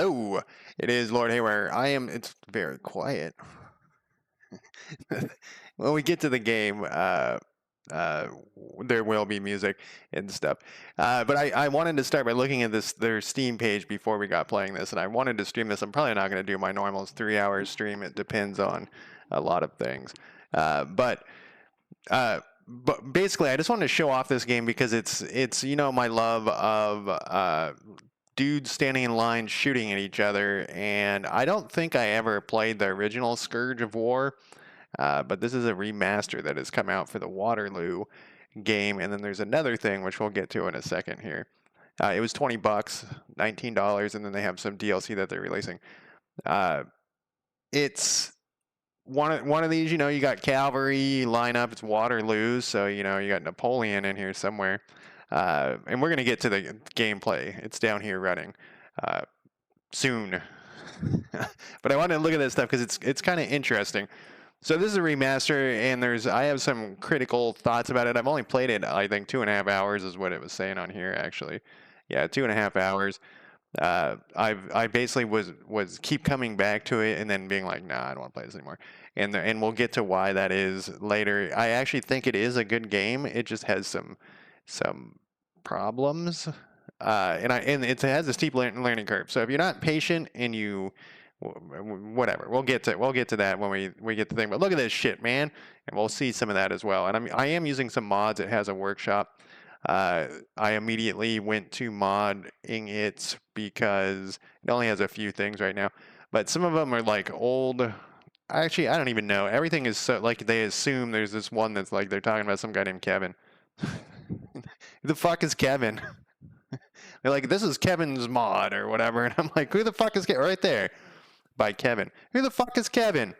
Oh, it is Lord Haywire. It's very quiet. When we get to the game, uh, there will be music and stuff. But I wanted to start by looking at their Steam page before we got playing this, and I wanted to stream this. I'm probably not going to do my normal 3 hour stream. It depends on a lot of things. Uh, but but basically, I just wanted to show off this game because it's my love of dudes standing in line shooting at each other, and I don't think I ever played the original Scourge of War, but this is a remaster that has come out for the Waterloo game, and then there's another thing which we'll get to in a second here. It was $20, $19, and then they have some DLC that they're releasing. Uh, it's one of these, you got Cavalry line up, it's Waterloo, so you got Napoleon in here somewhere. And we're gonna get to the gameplay. It's down here running soon. But I wanted to look at this stuff because it's kind of interesting. So this is a remaster, and I have some critical thoughts about it. I've only played it, I think, 2.5 hours is what it was saying on here. Actually, yeah, 2.5 hours. I basically was keep coming back to it and then being like, nah, I don't want to play this anymore. And we'll get to why that is later. I actually think it is a good game. It just has some problems. And it has a steep learning curve. So if you're not patient and whatever, we'll get to that when we get to the thing. But look at this shit, man, and we'll see some of that as well. And I am using some mods. It has a workshop. I immediately went to modding it because it only has a few things right now, but some of them are like old. Actually, I don't even know. Everything is so like they assume there's this one that's like they're talking about some guy named Kevin. Who the fuck is Kevin? They're like, this is Kevin's mod or whatever, and I'm like, who the fuck is Kevin? Right there, by Kevin. Who the fuck is Kevin?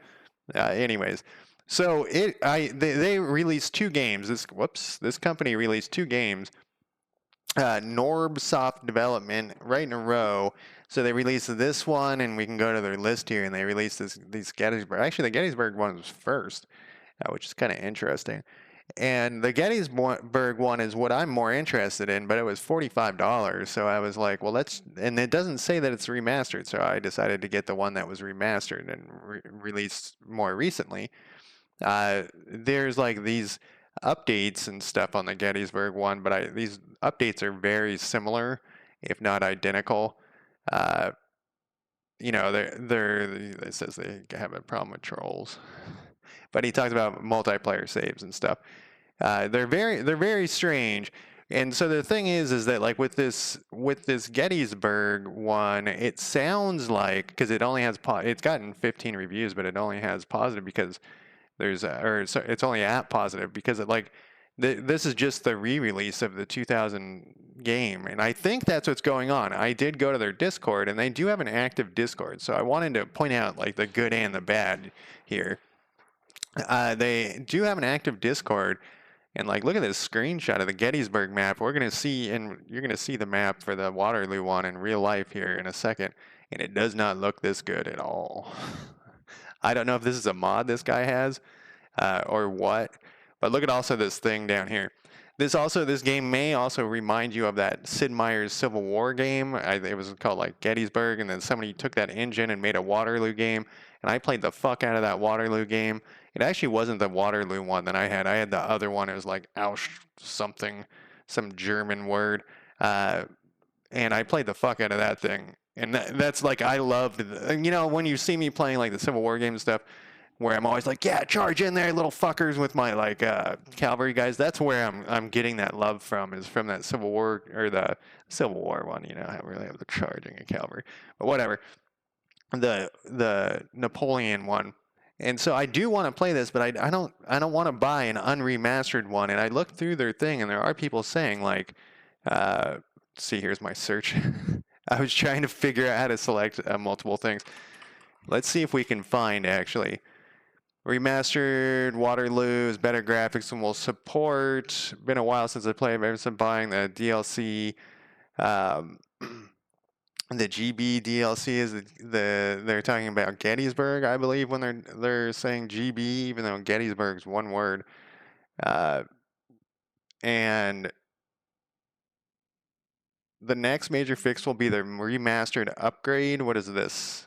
Anyways, so they released two games. This company released two games. Norbsoft Development right in a row. So they released this one, and we can go to their list here, and they released these Gettysburg. Actually, the Gettysburg one was first, which is kind of interesting. And the Gettysburg one is what I'm more interested in, but it was $45. So I was like, well, and it doesn't say that it's remastered. So I decided to get the one that was remastered and released more recently. There's like these updates and stuff on the Gettysburg one, but these updates are very similar, if not identical. Uh, it says they have a problem with trolls, but he talks about multiplayer saves and stuff. They're very strange. And so the thing is that like with this Gettysburg one, it sounds like because it's gotten 15 reviews, but it only has positive because it's only at positive because this is just the re-release of the 2000 game, and I think that's what's going on. I did go to their Discord, and they do have an active Discord, so I wanted to point out like the good and the bad here. They do have an active Discord, and like look at this screenshot of the Gettysburg map. You're gonna see the map for the Waterloo one in real life here in a second, and it does not look this good at all. I don't know if this is a mod this guy has or what, but look at also this thing down here. This game may also remind you of that Sid Meier's Civil War game. It was called like Gettysburg, and then somebody took that engine and made a Waterloo game, and I played the fuck out of that Waterloo game. It actually wasn't the Waterloo one that I had. I had the other one. It was like Ausch something, some German word, and I played the fuck out of that thing. And that's like I loved, when you see me playing like the Civil War game and stuff, where I'm always like, yeah, charge in there, little fuckers, with my like cavalry guys. That's where I'm getting that love from, is from that Civil War or the Civil War one. I don't really have the charging a cavalry, but whatever. The Napoleon one, and so I do want to play this, but I don't want to buy an unremastered one. And I looked through their thing, and there are people saying like, see, here's my search. I was trying to figure out how to select multiple things. Let's see if we can find actually. Remastered Waterloo is better graphics and will support. Been a while since I played. Ever since buying the DLC. The GB DLC is they're talking about Gettysburg, I believe, when they're saying GB, even though Gettysburg's one word. And the next major fix will be the remastered upgrade. What is this?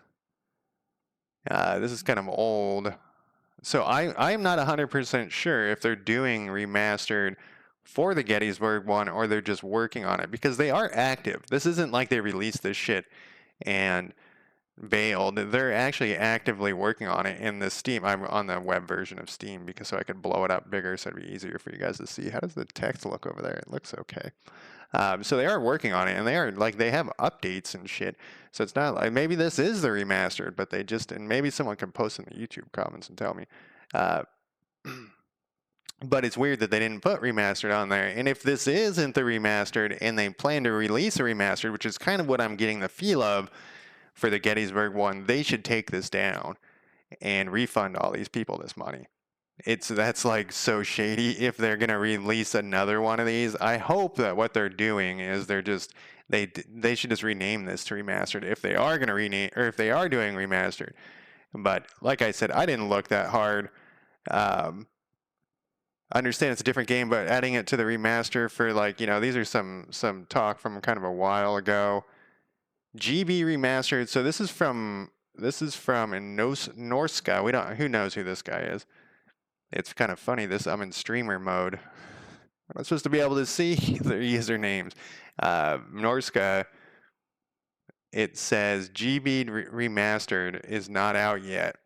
This is kind of old. So I'm not 100% sure if they're doing remastered for the Gettysburg one or they're just working on it, because they are active. This isn't like they released this shit and bailed. They're actually actively working on it in the Steam. I'm on the web version of Steam because so I could blow it up bigger so it'd be easier for you guys to see. How does the text look over there? It looks okay. So they are working on it, and they are like they have updates and shit. So it's not like maybe this is the remastered, but they just, and maybe someone can post in the YouTube comments and tell me. Uh, but it's weird that they didn't put remastered on there. And if this isn't the remastered, and they plan to release a remastered, which is kind of what I'm getting the feel of for the Gettysburg one, they should take this down and refund all these people this money. That's like so shady. If they're gonna release another one of these, I hope that what they're doing is they should just rename this to remastered if they are gonna rename, or if they are doing remastered. But like I said, I didn't look that hard. I understand it's a different game, but adding it to the remaster for, like, you know, these are some talk from kind of a while ago. GB remastered. So this is from Norska. We don't. Who knows who this guy is? It's kind of funny. I'm in streamer mode. I'm not supposed to be able to see their usernames. Norska. It says GB Remastered is not out yet.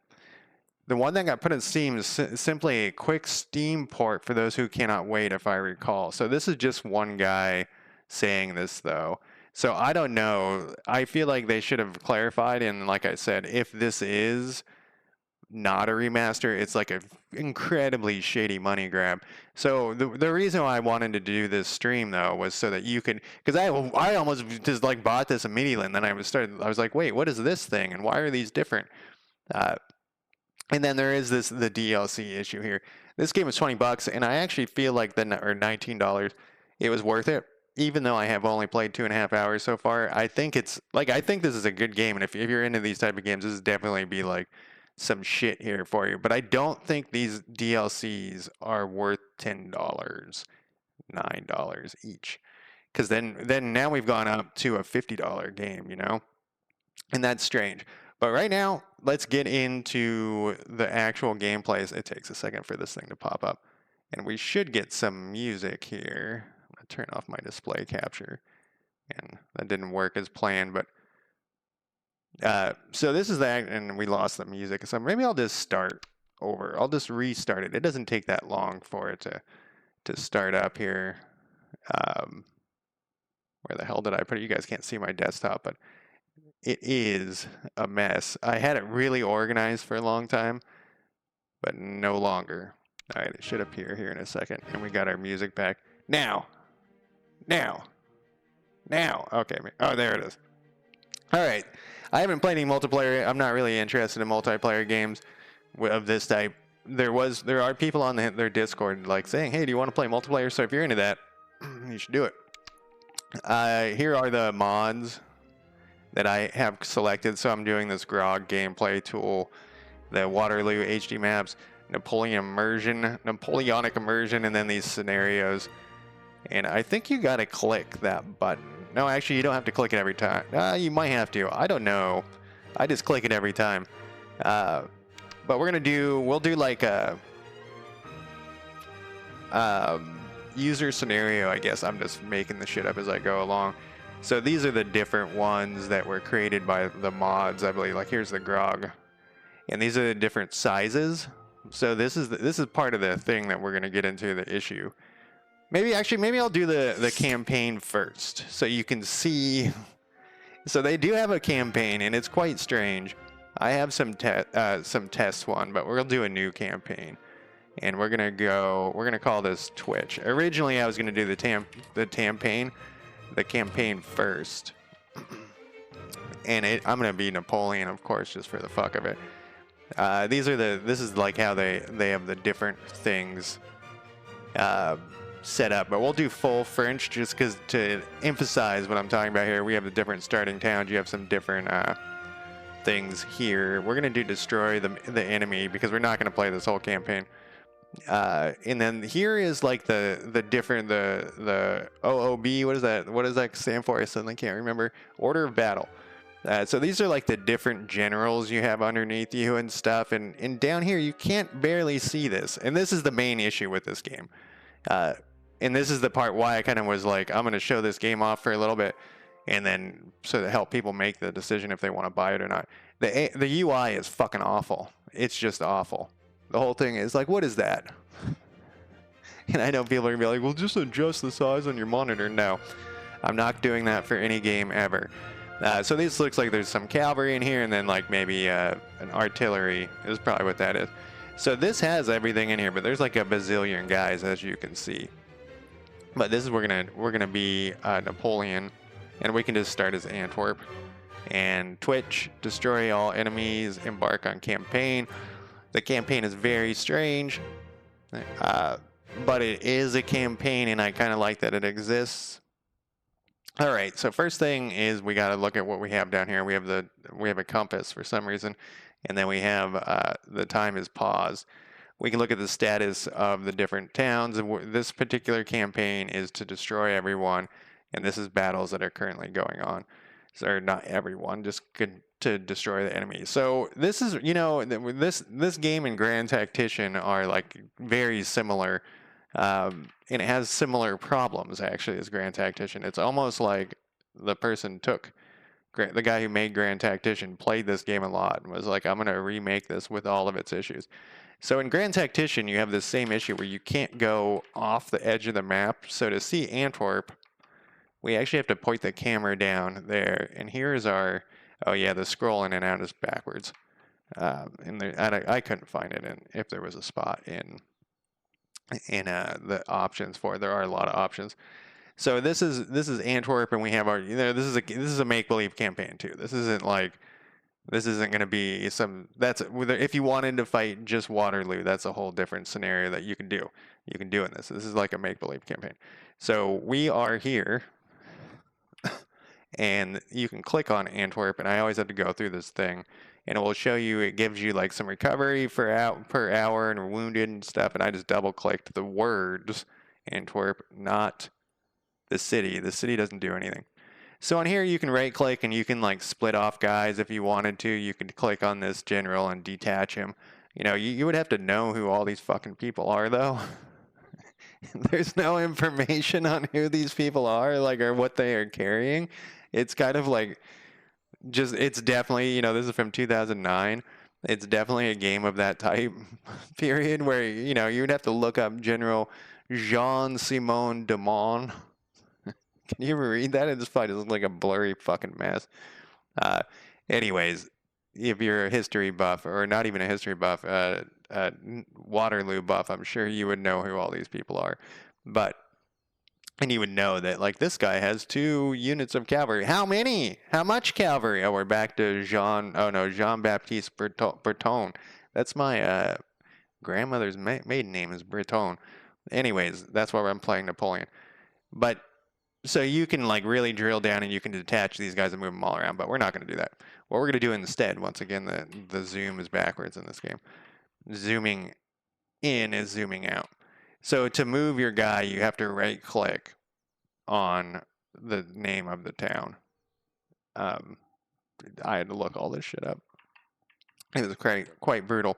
The one that got put in Steam is simply a quick Steam port for those who cannot wait, if I recall. So this is just one guy saying this, though. So I don't know. I feel like they should have clarified, and like I said, if this is not a remaster, it's like an incredibly shady money grab. So the reason why I wanted to do this stream, though, was so that you could, because I almost just like bought this immediately, and then I was like, wait, what is this thing, and why are these different? And then there is the DLC issue here. This game was $20, and I actually feel like or $19, it was worth it. Even though I have only played 2.5 hours so far, I think this is a good game, and if you're into these type of games, this is definitely be like some shit here for you. But I don't think these DLCs are worth $10, $9 each, because then now we've gone up to a $50 game, you know, and that's strange. But right now, let's get into the actual gameplays. It takes a second for this thing to pop up, and we should get some music here. I'm gonna turn off my display capture, and that didn't work as planned, but so this is that, and we lost the music. So maybe I'll just start over. I'll just restart it. It doesn't take that long for it to start up here. Where the hell did I put it? You guys can't see my desktop, but it is a mess. I had it really organized for a long time, but no longer. All right, it should appear here in a second, and we got our music back. Now. Okay, oh, there it is. All right. I haven't played any multiplayer. I'm not really interested in multiplayer games of this type. There are people on their Discord like saying, "Hey, do you want to play multiplayer?" So if you're into that, you should do it. Here are the mods that I have selected. So I'm doing this Grog gameplay tool, the Waterloo HD maps, Napoleonic immersion, and then these scenarios. And I think you got to click that button. No, actually, you don't have to click it every time. You might have to. I don't know. I just click it every time. But we'll do like a user scenario, I guess. I'm just making the shit up as I go along. So these are the different ones that were created by the mods, I believe. Like here's the Grog, and these are the different sizes. So this is part of the thing that we're gonna get into, the issue. Maybe I'll do the campaign first, so you can see. So they do have a campaign, and it's quite strange. I have some test one, but we'll do a new campaign, and we're gonna call this Twitch. Originally, I was gonna do the campaign first, and I'm gonna be Napoleon, of course, just for the fuck of it. This is like how they have the different things set up, but we'll do full French just because to emphasize what I'm talking about here. We have the different starting towns. You have some different things here. We're gonna do destroy the enemy because we're not gonna play this whole campaign. And then here is like the different the OOB. What is that? What does that stand for? I suddenly can't remember. Order of battle. So these are like the different generals you have underneath you and stuff. And down here you can't barely see this. And this is the main issue with this game. Uh, and this is the part why I kind of was like, I'm going to show this game off for a little bit, and then so to help people make the decision if they want to buy it or not. The UI is fucking awful. It's just awful. The whole thing is like, what is that? And I know people are gonna be like, well, just adjust the size on your monitor. No, I'm not doing that for any game ever. So this looks like there's some cavalry in here, and then like maybe an artillery is probably what that is. So this has everything in here, but there's like a bazillion guys, as you can see. But this is we're gonna be Napoleon, and we can just start as Antwerp. And Twitch, destroy all enemies, embark on campaign. The campaign is very strange, but it is a campaign, and I kind of like that it exists. All right, so first thing is we got to look at what we have down here. We have a compass for some reason, and then we have the time is paused. We can look at the status of the different towns. This particular campaign is to destroy everyone, and this is battles that are currently going on. So not everyone, just to destroy the enemy. So this is, this game and Grand Tactician are like very similar, and it has similar problems actually as Grand Tactician. It's almost like the person the guy who made Grand Tactician played this game a lot and was like, I'm going to remake this with all of its issues. So in Grand Tactician, you have this same issue where you can't go off the edge of the map. So to see Antwerp, we actually have to point the camera down there. And here's our, oh yeah, the scroll in and out is backwards. And I couldn't find it if there was a spot in the options for it. There are a lot of options. So this is Antwerp, and we have our, this is a make-believe campaign too. This isn't going to be if you wanted to fight just Waterloo, that's a whole different scenario that you can do. You can do in this. This is like a make-believe campaign. So we are here, and you can click on Antwerp, and I always have to go through this thing, and it will show you, it gives you like some recovery per hour and wounded and stuff, and I just double-clicked the words Antwerp, not the city. The city doesn't do anything. So on here, you can right click and you can like split off guys if you wanted to. You could click on this general and detach him. You would have to know who all these fucking people are though. There's no information on who these people are, like, or what they are carrying. It's kind of like it's definitely, this is from 2009. It's definitely a game of that type period where, you'd have to look up General Jean-Simon Demon. Can you ever read that? It just looks like a blurry fucking mess. Anyways, if you're a history buff, or not even a history buff, Waterloo buff, I'm sure you would know who all these people are. And you would know that, like, this guy has 2 units of cavalry. How many? How much cavalry? Oh, we're back to Jean-Baptiste Breton. That's my grandmother's maiden name is Breton. Anyways, that's why I'm playing Napoleon. But so you can like really drill down and you can detach these guys and move them all around, but we're not going to do that. What we're going to do instead, once again, the zoom is backwards in this game. Zooming in is zooming out. So to move your guy, you have to right click on the name of the town. I had to look all this shit up. It was quite brutal.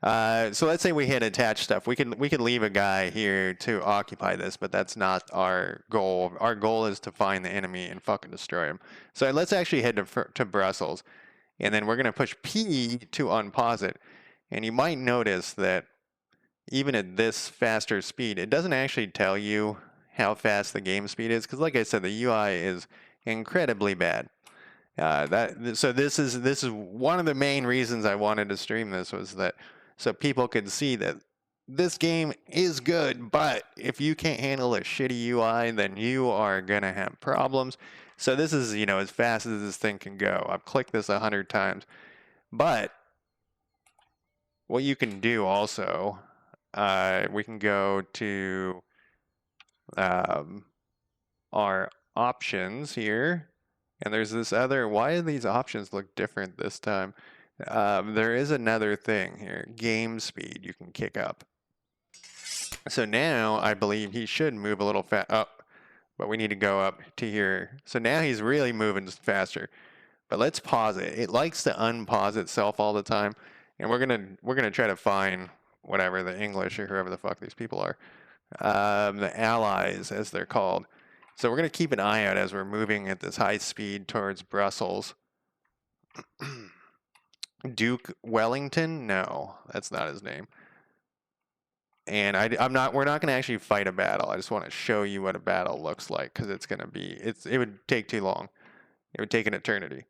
So let's say we hit attach stuff. We could leave a guy here to occupy this, but that's not our goal. Our goal is to find the enemy and fucking destroy him. So let's actually head to Brussels, and then we're gonna push P to unpause it. And you might notice that even at this faster speed, it doesn't actually tell you how fast the game speed is, because like I said, the UI is incredibly bad. So this is one of the main reasons I wanted to stream this, was that so people could see that this game is good, but if you can't handle a shitty UI, then you are gonna have problems. So this is, as fast as this thing can go. I've clicked this 100 times, but what you can do also, we can go to our options here. And there's this other, why do these options look different this time? There is another thing here, game speed you can kick up. So now I believe he should move a little up, but we need to go up to here. So now he's really moving faster. But let's pause it. It likes to unpause itself all the time, and we're gonna try to find whatever the English or whoever the fuck these people are, the allies as they're called. So we're gonna keep an eye out as we're moving at this high speed towards Brussels. Duke Wellington? No, that's not his name. And we're not going to actually fight a battle. I just want to show you what a battle looks like because it would take too long. It would take an eternity.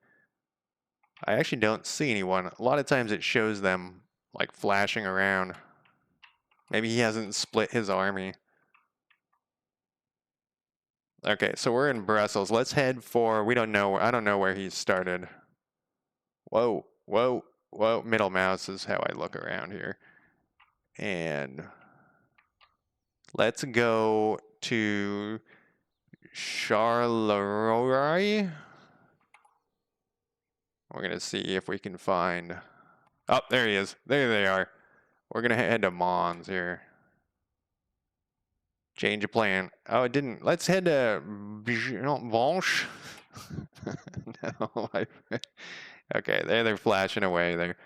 I actually don't see anyone. A lot of times it shows them like flashing around. Maybe he hasn't split his army. Okay, so we're in Brussels. Let's head for, I don't know where he's started. Whoa, whoa, whoa. Middle mouse is how I look around here. And let's go to Charleroi. We're going to see if we can find... Oh, there he is. There they are. We're going to head to Mons here. Change of plan. Oh, it didn't. Let's head to Vanche. No. Okay, they're flashing away there.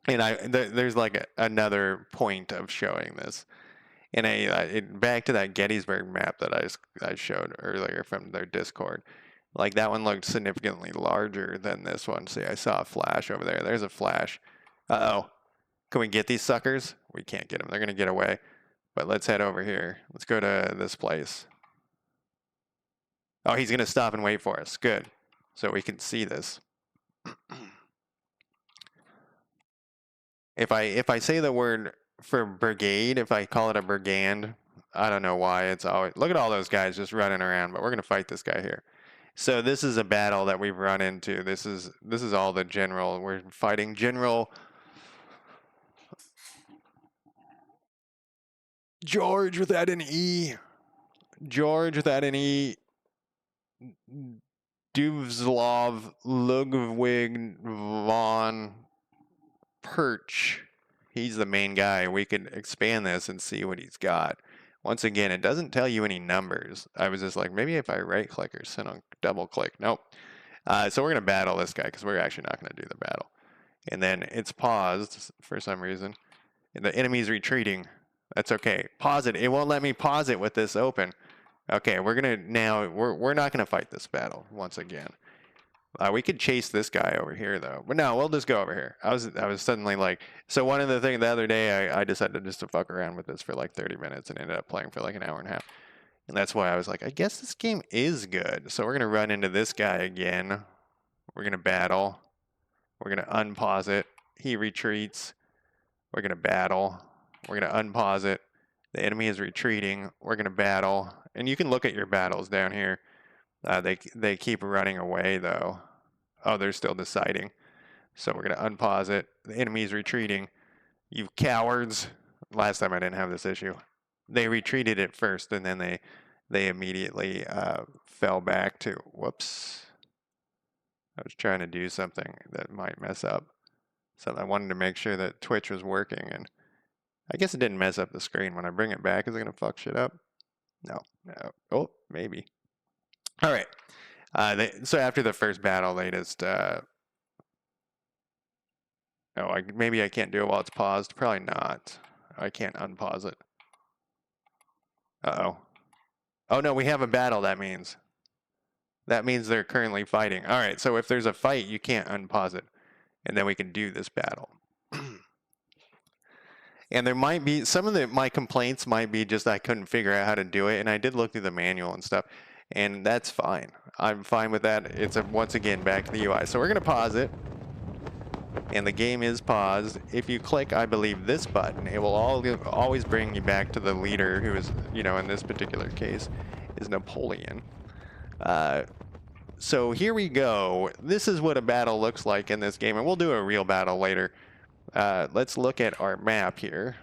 And there's like another point of showing this. And back to that Gettysburg map that I showed earlier from their Discord. Like that one looked significantly larger than this one. See, I saw a flash over there. There's a flash. Uh-oh. Can we get these suckers? We can't get them. They're going to get away. But let's head over here. Let's go to this place. Oh, he's going to stop and wait for us. Good. So we can see this. If I say the word for brigade, if I call it a brigand, I don't know why. It's always... Look at all those guys just running around. But we're going to fight this guy here. So this is a battle that we've run into. This is all the general. We're fighting General George without an E. George without an E. Duvzlov Ludwig von Perch. He's the main guy. We could expand this and see what he's got. Once again, it doesn't tell you any numbers. I was just like, maybe if I right click or double click. Nope. So we're going to battle this guy because we're actually not going to do the battle. And then it's paused for some reason. The enemy's retreating. That's okay. Pause it. It won't let me pause it with this open. Okay, we're not going to fight this battle once again. We could chase this guy over here though. But no, we'll just go over here. I was suddenly like, so one of the things the other day I decided just to fuck around with this for like 30 minutes and ended up playing for like an hour and a half. And that's why I was like, I guess this game is good. So we're going to run into this guy again. We're going to battle. We're going to unpause it. He retreats. We're going to battle. We're going to unpause it. The enemy is retreating. We're going to battle. And you can look at your battles down here. They keep running away though. Oh, they're still deciding. So we're going to unpause it. The enemy's retreating. You cowards. Last time I didn't have this issue. They retreated at first and then they immediately fell back to, whoops. I was trying to do something that might mess up. So I wanted to make sure that Twitch was working, and I guess it didn't mess up the screen. When I bring it back, is it going to fuck shit up? No. Oh, maybe. All right. So after the first battle, they just... maybe I can't do it while it's paused. Probably not. I can't unpause it. Uh-oh. Oh, no, we have a battle, that means. That means they're currently fighting. All right, so if there's a fight, you can't unpause it. And then we can do this battle. And there might be, my complaints might be just I couldn't figure out how to do it. And I did look through the manual and stuff. And that's fine. I'm fine with that. It's once again back to the UI. So we're going to pause it. And the game is paused. If you click, I believe, this button, it will always bring you back to the leader who is, in this particular case, is Napoleon. So here we go. This is what a battle looks like in this game, and we'll do a real battle later. Let's look at our map here.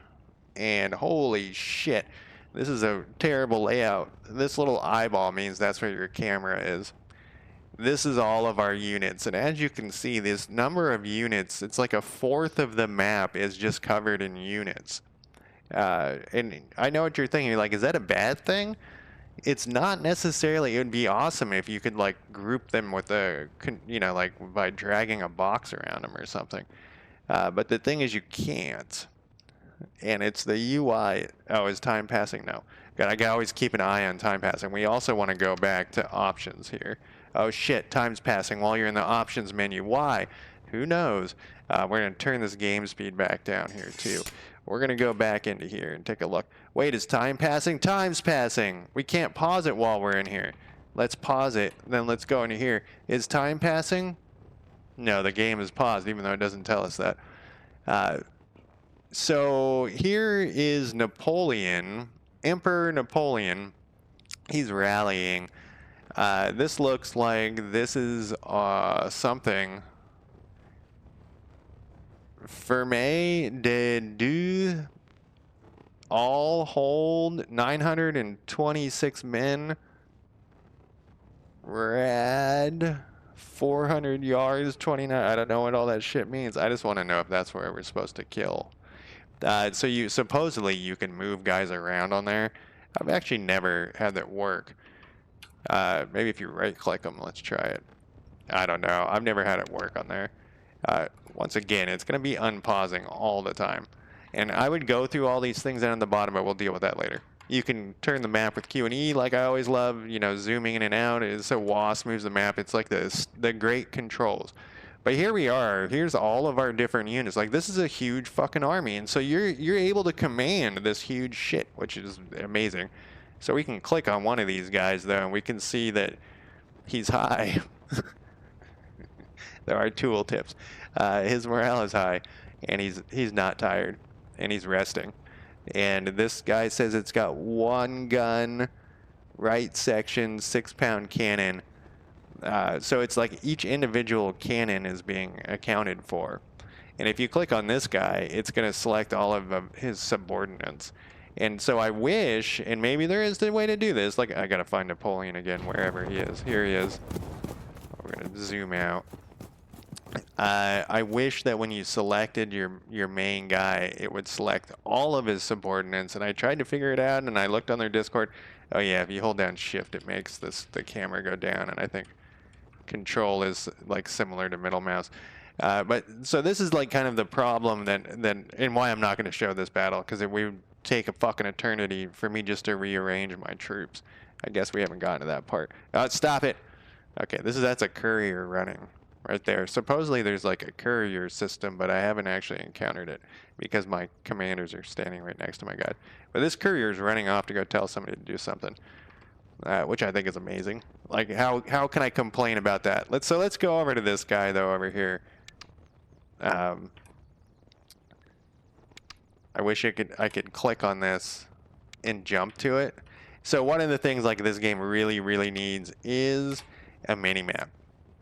And holy shit, this is a terrible layout. This little eyeball means that's where your camera is. This is all of our units, and as you can see, this number of units, it's like a fourth of the map is just covered in units. And I know what you're thinking. You're like, is that a bad thing? It's not necessarily. It would be awesome if you could like group them with like by dragging a box around them or something. But the thing is, you can't. And it's the UI. Oh, is time passing? No. I gotta always keep an eye on time passing. We also want to go back to options here. Oh shit, time's passing while you're in the options menu. Why? Who knows? We're gonna turn this game speed back down here too. We're gonna go back into here and take a look. Wait, is time passing? Time's passing. We can't pause it while we're in here. Let's pause it, then let's go into here. Is time passing? No, the game is paused, even though it doesn't tell us that. So here is Napoleon, Emperor Napoleon. He's rallying. This looks like this is something. Ferme de Deux all hold 926 men. Rad 400 yards, 29. I don't know what all that shit means. I just want to know if that's where we're supposed to kill. So you supposedly you can move guys around on there. I've actually never had that work. Maybe if you right click them, let's try it. I don't know. I've never had it work on there. Once again, it's going to be unpausing all the time. And I would go through all these things down at the bottom, but we'll deal with that later. You can turn the map with Q and E, like I always love, zooming in and out. So WASP moves the map. It's like the great controls. But here we are. Here's all of our different units. Like, this is a huge fucking army. And so you're able to command this huge shit, which is amazing. So we can click on one of these guys, though, and we can see that he's high. There are tool tips. His morale is high, and he's not tired, and he's resting. And this guy says it's got one gun, right section, 6-pound cannon. So it's like each individual cannon is being accounted for. And if you click on this guy, it's going to select all of his subordinates. And so I wish, and maybe there is a way to do this. Like, I got to find Napoleon again, wherever he is. Here he is. We're going to zoom out. I wish that when you selected your main guy, it would select all of his subordinates. And I tried to figure it out, and I looked on their Discord. Oh yeah, if you hold down Shift, it makes the camera go down. And I think Control is like similar to middle mouse. But so this is like kind of the problem and why I'm not going to show this battle, because it would take a fucking eternity for me just to rearrange my troops. I guess we haven't gotten to that part. Stop it. Okay, that's a courier running right there. Supposedly there's like a courier system, but I haven't actually encountered it because my commanders are standing right next to my guy. But this courier is running off to go tell somebody to do something, which I think is amazing. Like, how can I complain about that? Let's go over to this guy though over here. I wish I could click on this and jump to it. So one of the things like this game really, really needs is a mini map.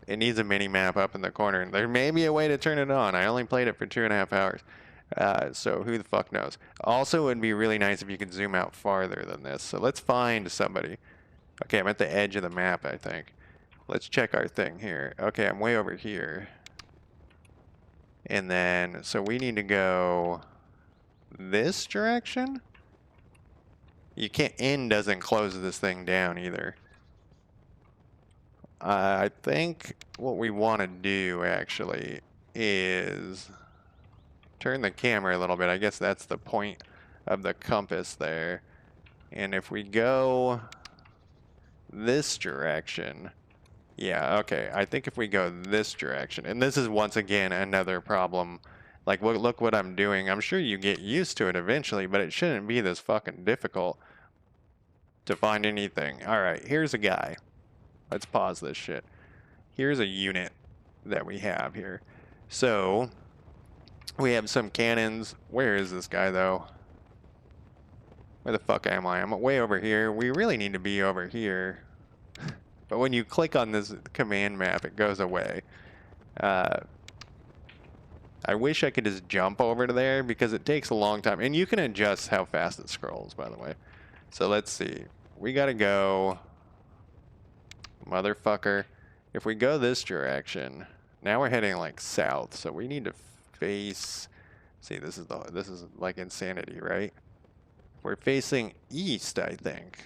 It needs a mini map up in the corner, and there may be a way to turn it on. I only played it for 2.5 hours, so who the fuck knows. Also, it would be really nice if you could zoom out farther than this. So let's find somebody. Okay, I'm at the edge of the map, I think. Let's check our thing here. Okay, I'm way over here. And then, so we need to go this direction? You can't, N doesn't close this thing down either. I think what we want to do actually is turn the camera a little bit. I guess that's the point of the compass there. And if we go this direction, yeah, okay. I think if we go this direction, and this is once again another problem. Like, look what I'm doing. I'm sure you get used to it eventually, but it shouldn't be this fucking difficult to find anything. All right, here's a guy. Let's pause this shit. Here's a unit that we have here. So we have some cannons. Where is this guy though? Where the fuck am I? I'm way over here. We really need to be over here. But when you click on this command map, it goes away. I wish I could just jump over to there because it takes a long time. And you can adjust how fast it scrolls, by the way. So let's see. We gotta go... Motherfucker. If we go this direction, now we're heading like south, so we need to face... See, this is like insanity, right? We're facing east, I think.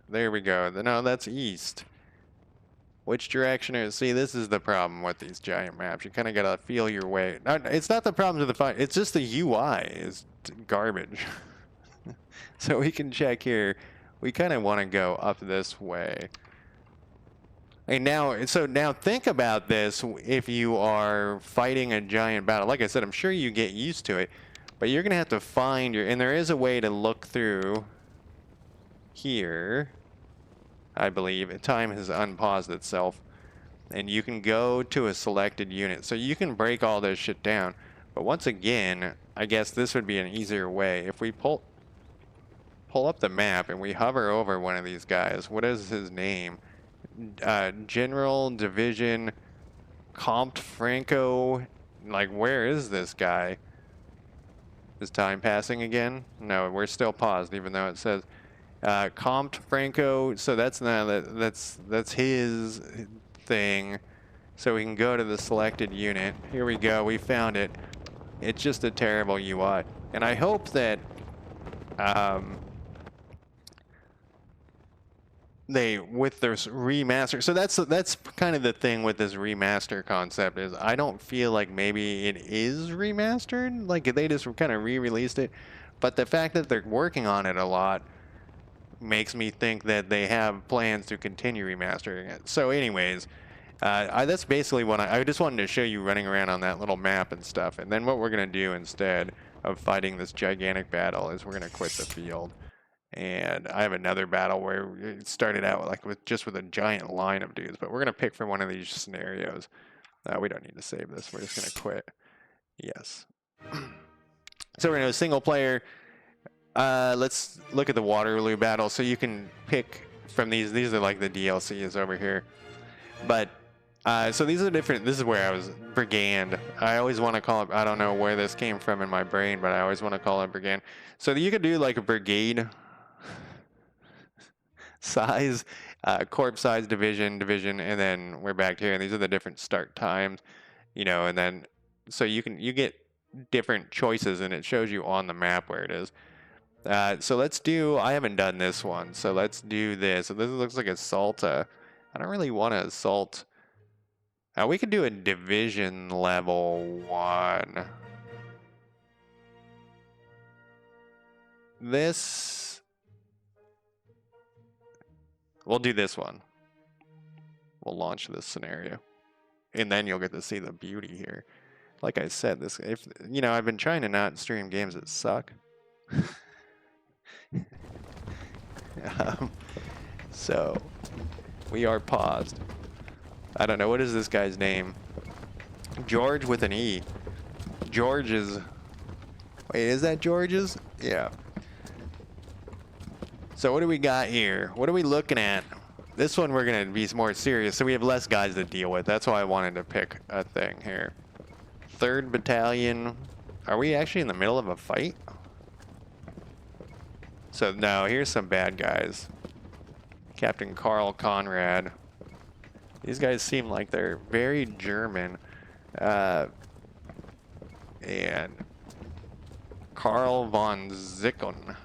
There we go. No, that's east. Which direction is... See, this is the problem with these giant maps. You kind of got to feel your way. No, it's not the problem with the fight. It's just the UI is garbage. So we can check here. We kind of want to go up this way. And now, so now think about this if you are fighting a giant battle. Like I said, I'm sure you get used to it. But you're going to have to find your... And there is a way to look through here. I believe. Time has unpaused itself. And you can go to a selected unit. So you can break all this shit down. But once again, I guess this would be an easier way. If we pull up the map and we hover over one of these guys. What is his name? General Division Comte Franco. Like, where is this guy? Is time passing again? No, we're still paused, even though it says... Comte Franco, so that's not that's his thing. So we can go to the selected unit. Here we go, we found it. It's just a terrible UI. And I hope that they, with this remaster, so that's kind of the thing with this remaster concept, is I don't feel like maybe it is remastered, like they just kind of re-released it, but the fact that they're working on it a lot makes me think that they have plans to continue remastering it. So anyways, that's basically what I just wanted to show you running around on that little map and stuff. And then what we're going to do instead of fighting this gigantic battle is we're going to quit the field. And I have another battle where it started out like with a giant line of dudes, but we're going to pick from one of these scenarios. We don't need to save this. We're just going to quit. Yes. So we're going to do single player. Let's look at the Waterloo battle. So you can pick from these. These are like the DLCs over here. But, so these are different. This is where I was Brigand. I always want to call it, I don't know where this came from in my brain, but I always want to call it Brigand. So you could do like a brigade size, corps size, division, and then we're back here. And these are the different start times, you know, and then, so you get different choices and it shows you on the map where it is. So let's do, I haven't done this one, so let's do this. So this looks like assault. I don't really want to assault. We could do a division level 1. This, we'll do this one. We'll launch this scenario. And then you'll get to see the beauty here. Like I said, this, if, you know, I've been trying to not stream games that suck. So we are paused. I don't know, what is this guy's name? George with an E. George is, wait, is that George's? Yeah. So what do we got here? What are we looking at? This one we're gonna be more serious, so we have less guys to deal with. That's why I wanted to pick a thing here. 3rd Battalion. Are we actually in the middle of a fight? So no, here's some bad guys. Captain Karl Conrad. These guys seem like they're very German. And Karl von Zicken.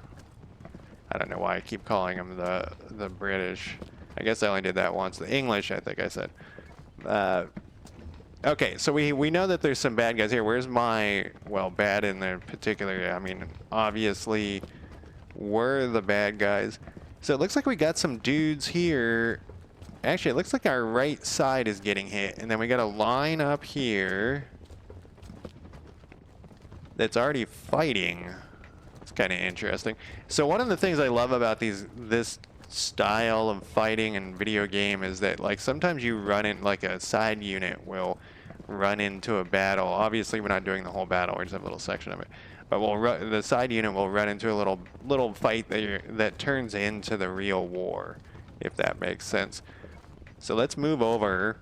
I don't know why I keep calling him the British. I guess I only did that once. The English, I think I said. Okay, so we know that there's some bad guys here. Where's my, well, bad in the particular, I mean, obviously we're the bad guys. So it looks like we got some dudes here. Actually, it looks like our right side is getting hit. And then we got a line up here that's already fighting. It's kind of interesting. So one of the things I love about this style of fighting and video game is that, like, sometimes you run in, like, a side unit will run into a battle. Obviously, we're not doing the whole battle. We just have a little section of it. But the side unit will run into a little fight that turns into the real war, if that makes sense. So let's move over.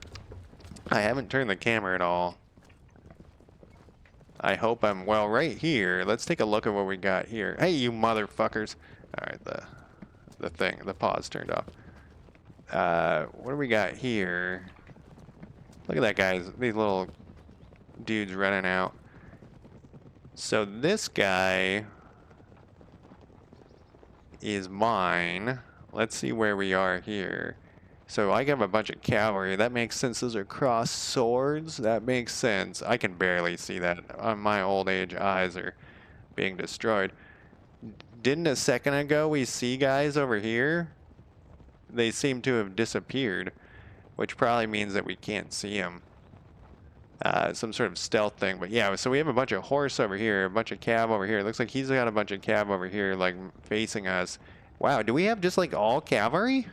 I haven't turned the camera at all. I hope I'm, well, right here. Let's take a look at what we got here. Hey, you motherfuckers. All right, the pause turned off. What do we got here? Look at that, guys. These little dudes running out. So this guy, is mine. Let's see where we are here. So I have a bunch of cavalry. That makes sense. Those are crossed swords. That makes sense. I can barely see that. My old age eyes are being destroyed. Didn't a second ago we see guys over here? They seem to have disappeared, which probably means that we can't see them. Some sort of stealth thing. But yeah, so we have a bunch of horse over here, a bunch of cav over here. It looks like he's got a bunch of cav over here, like, facing us. Wow, do we have just, like, all cavalry?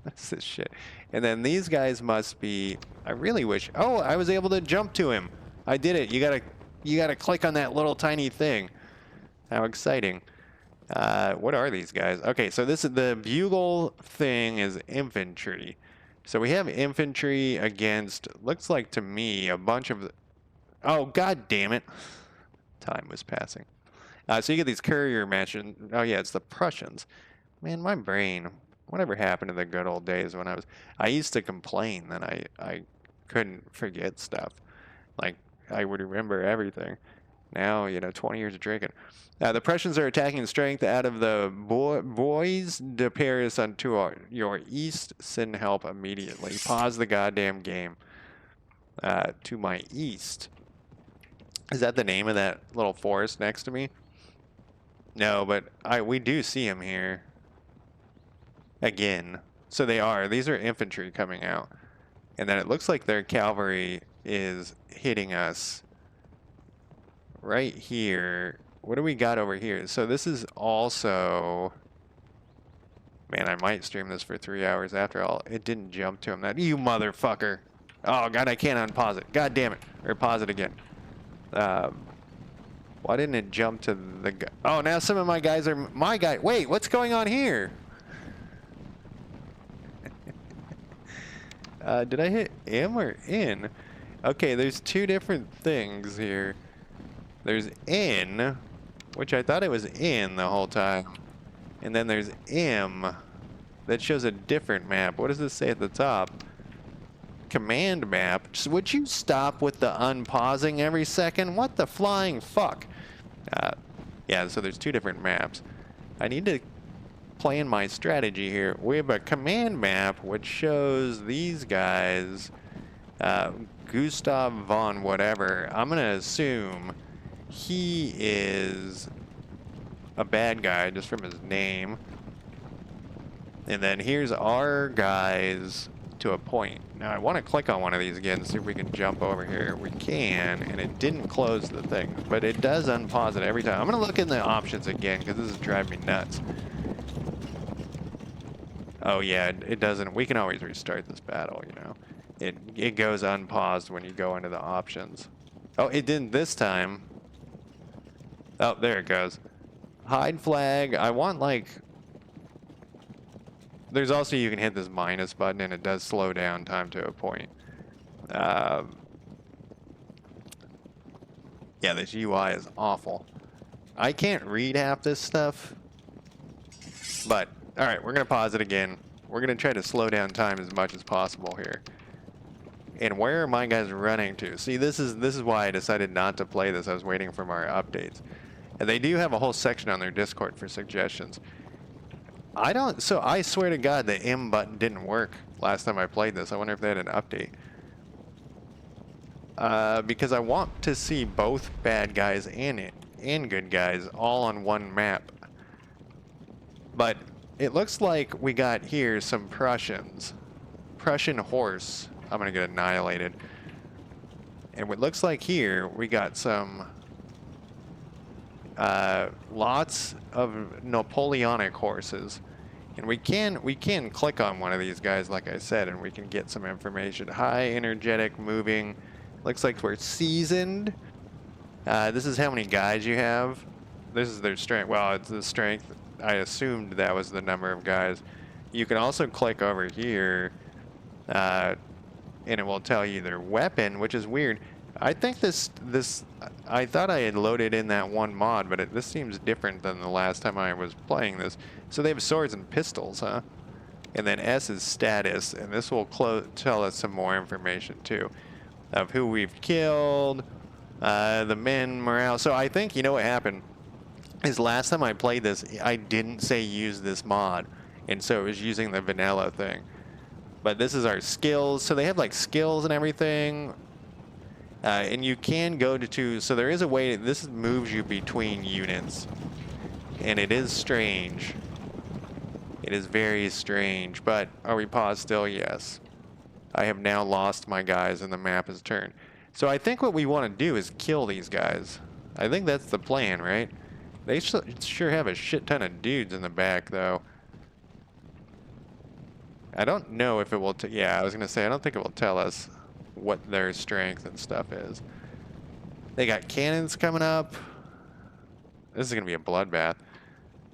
That's this shit. And then these guys must be... I really wish... Oh, I was able to jump to him. I did it. You gotta click on that little tiny thing. How exciting. What are these guys? Okay, so this is the bugle thing is infantry. So we have infantry against, looks like to me, a bunch of... Oh, god damn it. Time was passing. So you get these courier matches. Oh yeah, it's the Prussians. Man, my brain... Whatever happened to the good old days when I used to complain that I couldn't forget stuff. Like, I would remember everything. Now, 20 years of drinking. The Prussians are attacking strength out of the Bois de Paris unto your east. Send help immediately. Pause the goddamn game. To my east. Is that the name of that little forest next to me? No, but we do see him here. Again. So they are. These are infantry coming out. And then it looks like their cavalry is hitting us right here. What do we got over here? So this is also... Man, I might stream this for 3 hours after all. It didn't jump to him. That you motherfucker. Oh, God, I can't unpause it. God damn it. Or pause it again. Why didn't it jump to the guy? Oh, now some of my guys are my guy. Wait, what's going on here? Did I hit M or N? Okay, there's two different things here. There's N, which I thought it was N the whole time. And then there's M, that shows a different map. What does this say at the top? Command map. Would you stop with the unpausing every second? What the flying fuck? Yeah, so there's two different maps. I need to plan my strategy here. We have a command map which shows these guys, Gustav von whatever. I'm gonna assume he is a bad guy just from his name. And then here's our guys to a point. Now I want to click on one of these again and see if we can jump over here. We can, and it didn't close the thing, but it does unpause it every time. I'm gonna look in the options again because this is driving me nuts. Oh yeah, it doesn't. We can always restart this battle, It goes unpaused when you go into the options. Oh, it didn't this time. Oh, there it goes. Hide flag. I want, like... There's also, you can hit this minus button and it does slow down time to a point. Yeah, this UI is awful. I can't read half this stuff. But, alright, we're going to pause it again. We're going to try to slow down time as much as possible here. And where are my guys running to? See, this is why I decided not to play this. I was waiting for my updates. And they do have a whole section on their Discord for suggestions. So I swear to God the M button didn't work last time I played this. I wonder if they had an update. Because I want to see both bad guys and good guys all on one map. But it looks like we got here some Prussians. Prussian horse. I'm gonna get annihilated. And it looks like here we got some lots of Napoleonic horses. And we can click on one of these guys, like I said, and we can get some information. High, energetic, moving. Looks like we're seasoned. This is how many guys you have. This is their strength. Well, it's the strength. I assumed that was the number of guys. You can also click over here, and it will tell you their weapon, which is weird. I think I thought I had loaded in that one mod, but this seems different than the last time I was playing this. So they have swords and pistols, huh? And then S is status, and this will tell us some more information too, of who we've killed, the men morale. So I think, you know what happened? is last time I played this, I didn't say use this mod, and so it was using the vanilla thing. But this is our skills, so they have like skills and everything. And you can go to, so there is a way, this moves you between units. And it is strange. It is very strange, but are we paused still? Yes. I have now lost my guys and the map has turned. So I think what we want to do is kill these guys. I think that's the plan, right? They sure have a shit ton of dudes in the back, though. I don't know if it will, yeah, I was going to say, I don't think it will tell us what their strength and stuff is. They got cannons coming up. This is going to be a bloodbath.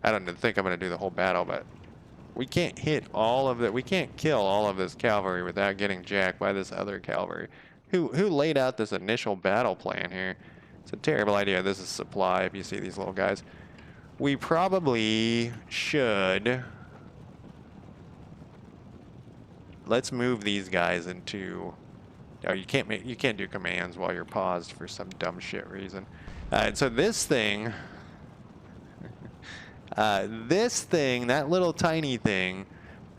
I don't think I'm going to do the whole battle, but we can't hit all of it. We can't kill all of this cavalry without getting jacked by this other cavalry. Who laid out this initial battle plan here? It's a terrible idea. This is supply, if you see these little guys. We probably should... Let's move these guys into... Oh, you can't do commands while you're paused for some dumb shit reason. So this thing... that little tiny thing,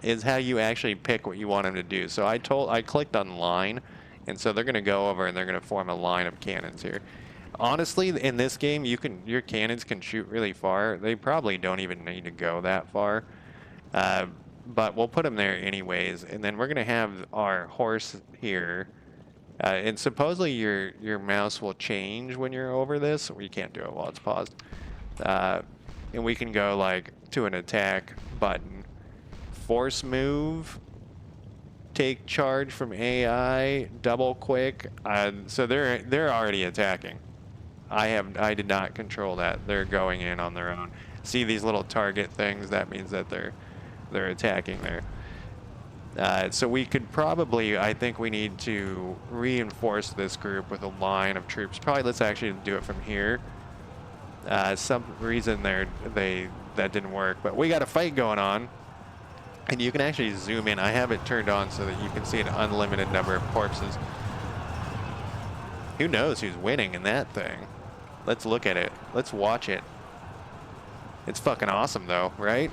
is how you actually pick what you want them to do. So I clicked on line, and so they're going to go over and they're going to form a line of cannons here. Honestly, in this game, your cannons can shoot really far. They probably don't even need to go that far. But we'll put them there anyways, and then we're going to have our horse here. And supposedly your mouse will change when you're over this. We can't do it while it's paused. And we can go like to an attack button. Force move. Take charge from AI. Double quick. So they're already attacking. I did not control that. They're going in on their own. See these little target things? That means that they're attacking there. So we could probably, I think we need to reinforce this group with a line of troops. Probably let's actually do it from here. Some reason that didn't work, but we got a fight going on. And you can actually zoom in. I have it turned on so that you can see an unlimited number of corpses. Who knows who's winning in that thing? Let's look at it. Let's watch it. It's fucking awesome though, right?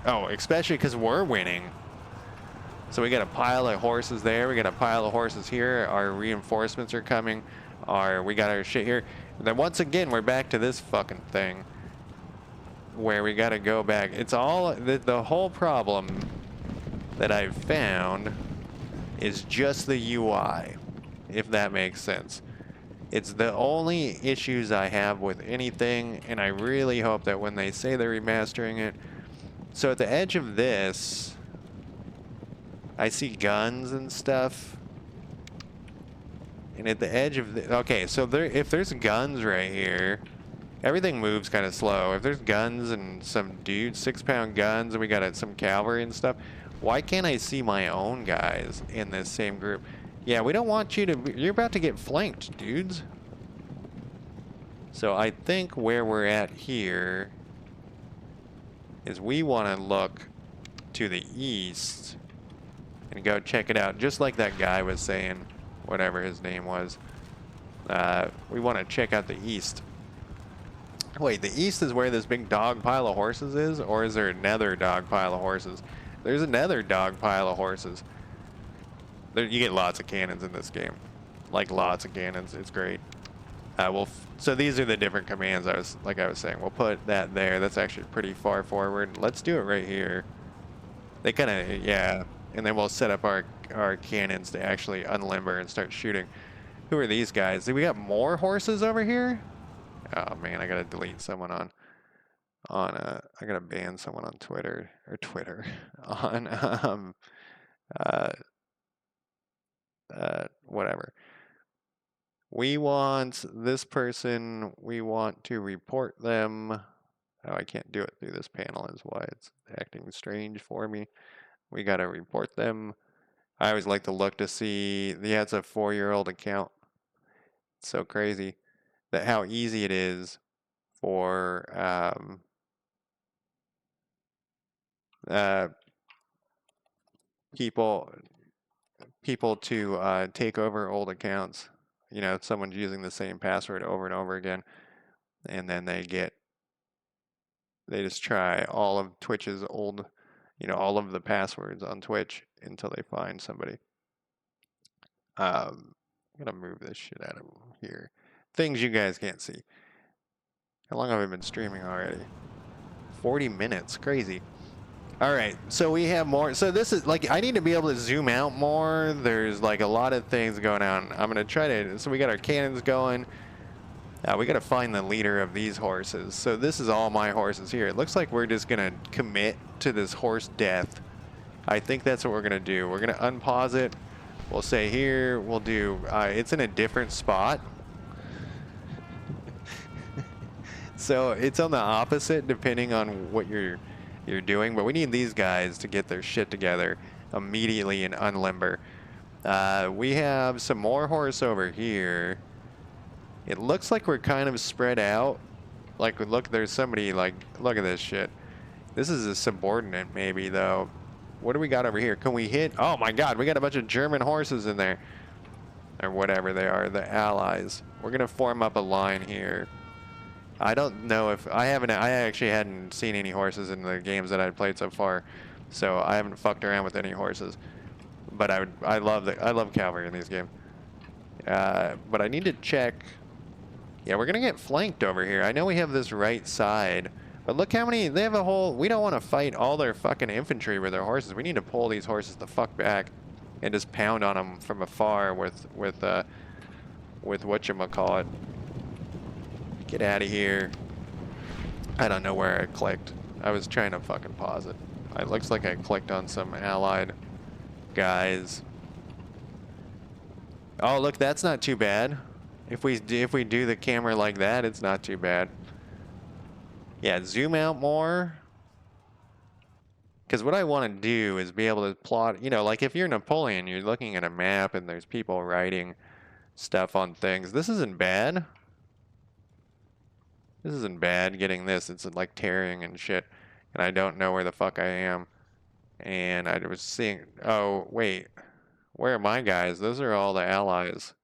Oh, especially because we're winning. So we got a pile of horses there. We got a pile of horses here. Our reinforcements are coming. We got our shit here. And then once again, we're back to this fucking thing where we got to go back. It's all the whole problem that I've found is just the UI, if that makes sense. It's the only issues I have with anything, and I really hope that when they say they're remastering it. So at the edge of this, I see guns and stuff. And at the edge of the, okay, so if there's guns right here, everything moves kind of slow. If there's guns and some dudes, 6-pound guns, and we got some cavalry and stuff, why can't I see my own guys in this same group? Yeah, we don't want you to, you're about to get flanked, dudes. So I think where we're at here is we want to look to the east and go check it out, just like that guy was saying, whatever his name was. We want to check out the east. Wait, the east is where this big dog pile of horses is? Or is there another dog pile of horses? There's another dog pile of horses. You get lots of cannons in this game. Like lots of cannons. It's great. So these are the different commands I was saying. We'll put that there. That's actually pretty far forward. Let's do it right here. They kind of, yeah. And then we'll set up our cannons to actually unlimber and start shooting. Who are these guys? We got more horses over here? Oh man, I gotta delete someone I gotta ban someone on Twitter on whatever. We want this person, we want to report them. Oh, I can't do it through this panel is why it's acting strange for me. We gotta report them. I always like to look to see, yeah, it's a 4-year-old account. It's so crazy that how easy it is for people to take over old accounts. You know, if someone's using the same password over and over again, and then they get They just try all of Twitch's old, all of the passwords on Twitch until they find somebody. I'm gonna move this shit out of here. Things you guys can't see. How long have I been streaming already? 40 minutes. Crazy. All right, so we have more. So this is like, I need to be able to zoom out more. There's like a lot of things going on. I'm gonna try to, so we got our cannons going. We gotta find the leader of these horses. So this is all my horses here. It looks like we're just gonna commit to this horse death. I think that's what we're gonna do. We're gonna unpause it. We'll say here, we'll do, it's in a different spot. So it's on the opposite depending on what you're doing, but we need these guys to get their shit together immediately and unlimber. We have some more horse over here. It looks like we're kind of spread out. Like, look, there's somebody, like, look at this shit. This is a subordinate maybe, though. What do we got over here? Can we hit? Oh my god, we got a bunch of German horses in there. Or whatever they are, the allies. We're gonna form up a line here. I don't know if I actually hadn't seen any horses in the games that I've played so far, so I haven't fucked around with any horses. But I love cavalry in these games. But I need to check. Yeah, we're gonna get flanked over here. I know we have this right side, but look how many they have a whole. We don't want to fight all their fucking infantry with their horses. We need to pull these horses the fuck back and just pound on them from afar with whatchamacallit. Get out of here. I don't know where I clicked. I was trying to fucking pause it. It looks like I clicked on some allied guys. Oh, look, that's not too bad. If we do the camera like that, it's not too bad. Yeah, zoom out more. Because what I want to do is be able to plot, like if you're Napoleon, you're looking at a map and there's people writing stuff on things. This isn't bad. This isn't bad getting this. It's like tearing and shit. And I don't know where the fuck I am. And I was seeing, oh, wait. Where are my guys? Those are all the allies.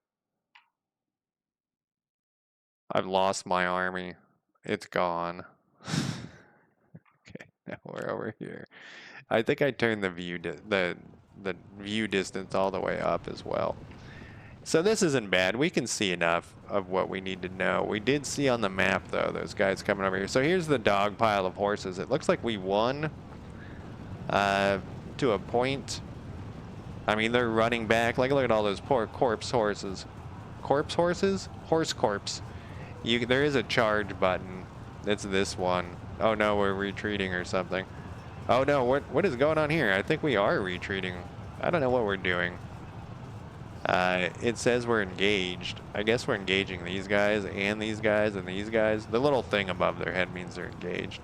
I've lost my army. It's gone. Okay, now we're over here. I think I turned the view the view distance all the way up as well. So this isn't bad. We can see enough of what we need to know. We did see on the map, though, those guys coming over here. So here's the dog pile of horses. It looks like we won to a point. I mean, they're running back. Like, look at all those poor corpse horses. Corpse horses? Horse corpse. There is a charge button. It's this one. Oh, no, we're retreating or something. Oh, no, what is going on here? I think we are retreating. I don't know what we're doing. It says we're engaged. I guess we're engaging these guys and these guys and these guys. The little thing above their head means they're engaged.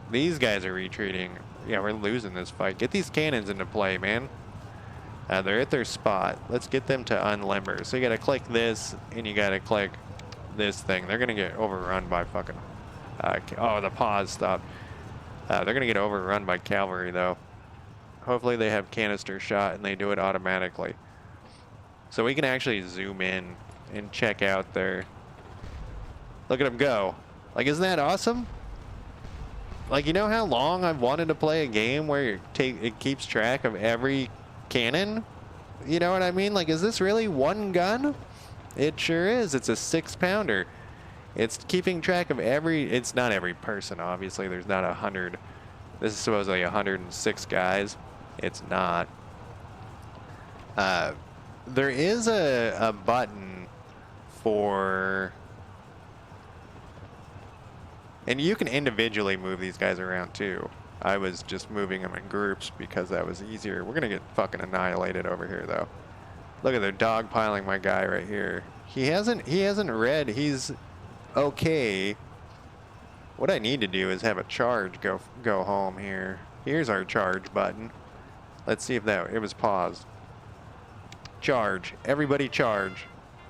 These guys are retreating. Yeah, we're losing this fight. Get these cannons into play, man. They're at their spot. Let's get them to unlimber. So you gotta click this and you gotta click this thing. They're gonna get overrun by fucking... oh, the pause stopped. They're gonna get overrun by cavalry, though. Hopefully they have canister shot and they do it automatically. So we can actually zoom in and check out their... Look at them go. Like, isn't that awesome? Like, you know how long I've wanted to play a game where it keeps track of every cannon? You know what I mean? Like, is this really one gun? It sure is. It's a 6-pounder. It's keeping track of it's not every person, obviously. There's not 100. This is supposedly 106 guys. It's not. There is a button for... And you can individually move these guys around too. I was just moving them in groups because that was easier. We're gonna get fucking annihilated over here though. Look at, they're dogpiling my guy right here. He hasn't read. He's okay. What I need to do is have a charge go home here. Here's our charge button. Let's see if it was paused. Charge. Everybody charge.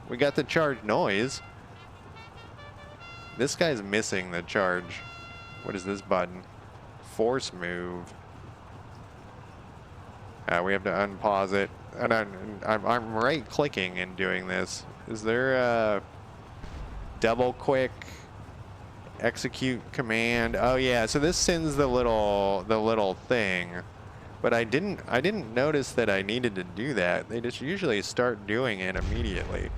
We got the charge noise. This guy's missing the charge. What is this button? Force move. We have to unpause it. And I'm right clicking and doing this. Is there a double quick execute command. Oh yeah, so this sends the little thing. But I didn't notice that I needed to do that. They just usually start doing it immediately.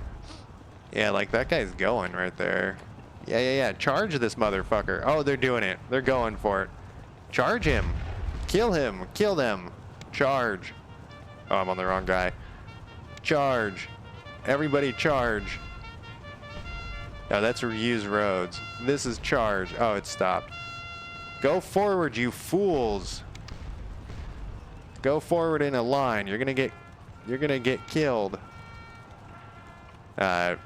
Yeah, like that guy's going right there. Yeah. Charge this motherfucker. Oh, they're doing it. They're going for it. Charge him. Kill him. Kill them. Charge. Oh, I'm on the wrong guy. Charge. Everybody charge. Oh, that's reuse roads. This is charge. Oh, it stopped. Go forward, you fools. Go forward in a line. You're gonna get killed. Can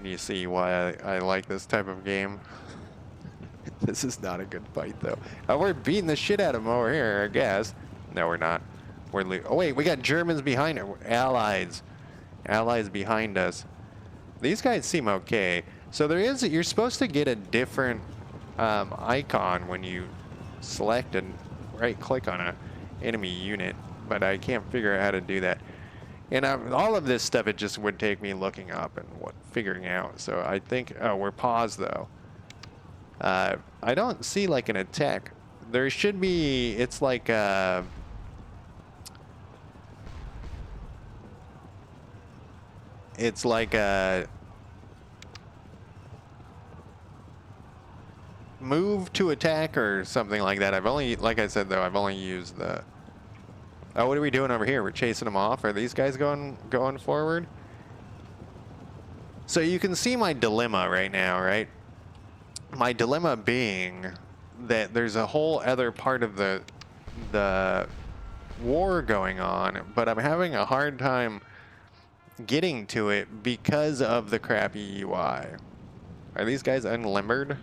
you see why I like this type of game? This is not a good fight though. Oh, we're beating the shit out of them over here, I guess. No, we're not. Oh wait, we got Germans behind us. Allies behind us. These guys seem okay. So you're supposed to get a different icon when you select and right-click on a enemy unit, but I can't figure out how to do that. And all of this stuff, it just would take me looking up and figuring out. So I think, oh, we're paused though. I don't see like an attack. There should be. It's like move to attack or something like that. Like I said though, I've only used the. Oh, what are we doing over here? We're chasing them off. Are these guys going forward? So you can see my dilemma right now, right? My dilemma being that there's a whole other part of the war going on, but I'm having a hard time getting to it because of the crappy UI. Are these guys unlimbered?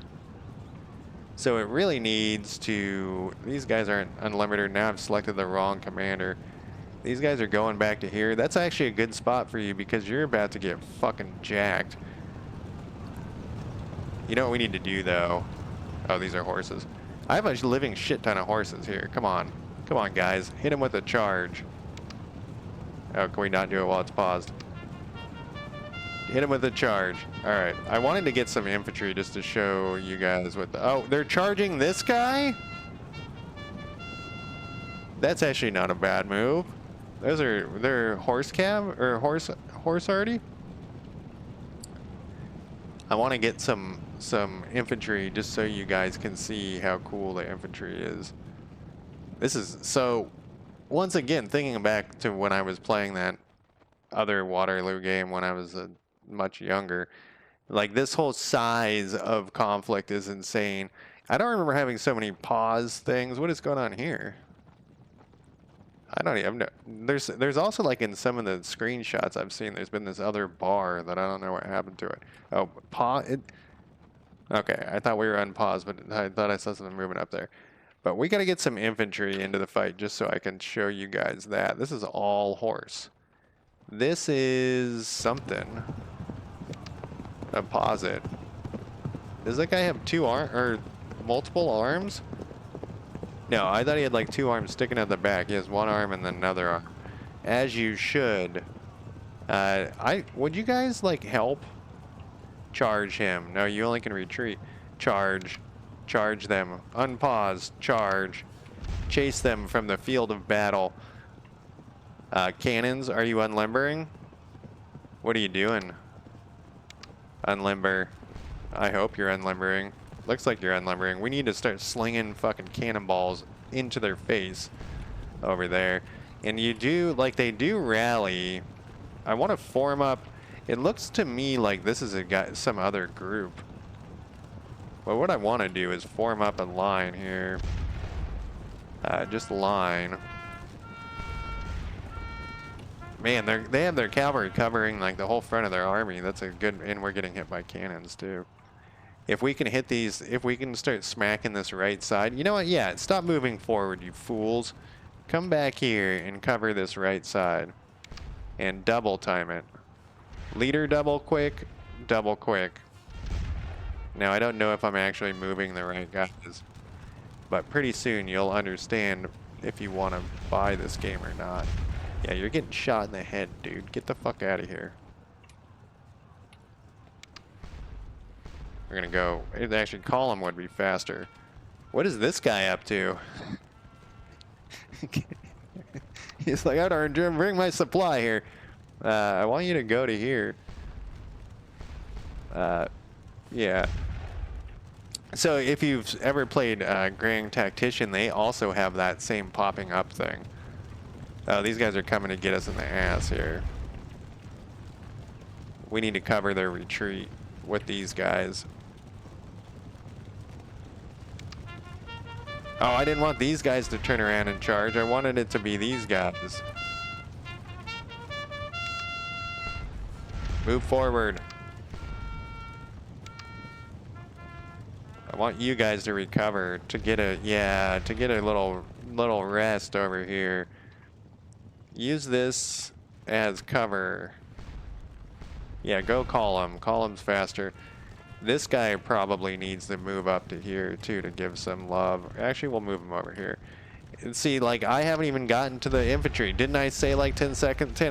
So it really needs to... These guys aren't unlimited. Now I've selected the wrong commander. These guys are going back to here. That's actually a good spot for you because you're about to get fucking jacked. You know what we need to do, though? Oh, these are horses. I have a living shit ton of horses here. Come on. Come on, guys. Hit him with a charge. Oh, can we not do it while it's paused? Hit him with a charge. All right. I wanted to get some infantry just to show you guys what the... Oh, they're charging this guy? That's actually not a bad move. They're horse cav or horse arty. I want to get some infantry just so you guys can see how cool the infantry is. This is so. Once again, thinking back to when I was playing that other Waterloo game when I was much younger, like this whole size of conflict is insane. I don't remember having so many pause things. What is going on here? I don't even know. There's also like in some of the screenshots I've seen, there's been this other bar that I don't know what happened to it. Oh, pause. Okay, I thought we were unpaused, but I thought I saw something moving up there. But we got to get some infantry into the fight just so I can show you guys that. This is all horse. This is something. Pause it. Does that guy have multiple arms? No, I thought he had like two arms sticking out the back. He has one arm and then another arm. As you should. Would you guys like help? Charge him. No, you only can retreat. Charge. Charge them. Unpause. Charge. Chase them from the field of battle. Cannons, are you unlimbering? What are you doing? Unlimber. I hope you're unlimbering. Looks like you're unlimbering. We need to start slinging fucking cannonballs into their face over there. And you do, like they do rally. I want to form up. It looks to me like this is some other group. But what I want to do is form up a line here. Just line. Man, they have their cavalry covering like the whole front of their army. That's a good, and we're getting hit by cannons too. If we can hit these, if we can start smacking this right side, you know what? Yeah, stop moving forward, you fools. Come back here and cover this right side. And double time it. Leader double quick, double quick. Now, I don't know if I'm actually moving the right guys, but pretty soon you'll understand if you want to buy this game or not. Yeah, you're getting shot in the head, dude. Get the fuck out of here. We're gonna go. Actually, column would be faster. What is this guy up to? He's like, "Outer, bring my supply here. I want you to go to here." Yeah. So if you've ever played Grand Tactician, they also have that same popping up thing. Oh, these guys are coming to get us in the ass here. We need to cover their retreat with these guys. Oh, I didn't want these guys to turn around and charge. I wanted it to be these guys. Move forward. I want you guys to recover, to get a, yeah, to get a little rest over here. Use this as cover. Yeah, go column. Column's faster. This guy probably needs to move up to here too to give some love. Actually, we'll move him over here. And see, like, I haven't even gotten to the infantry. Didn't I say like 10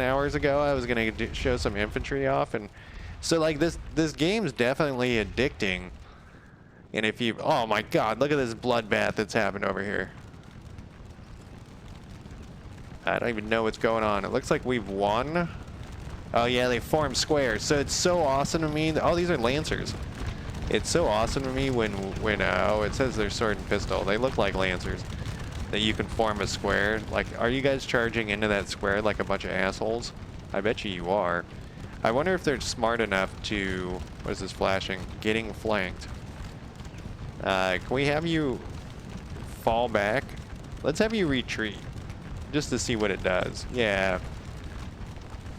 hours ago I was gonna show some infantry off? And so like this game's definitely addicting. And if you, oh my God, look at this bloodbath that's happened over here. I don't even know what's going on. It looks like we've won. Oh yeah, they form squares. So it's so awesome to me. Oh, these are lancers. It's so awesome to me when oh, it says they're sword and pistol. They look like lancers. That you can form a square. Like, are you guys charging into that square like a bunch of assholes? I bet you are. I wonder if they're smart enough to, what is this flashing? Getting flanked. Can we have you fall back? Let's have you retreat. Just to see what it does. Yeah.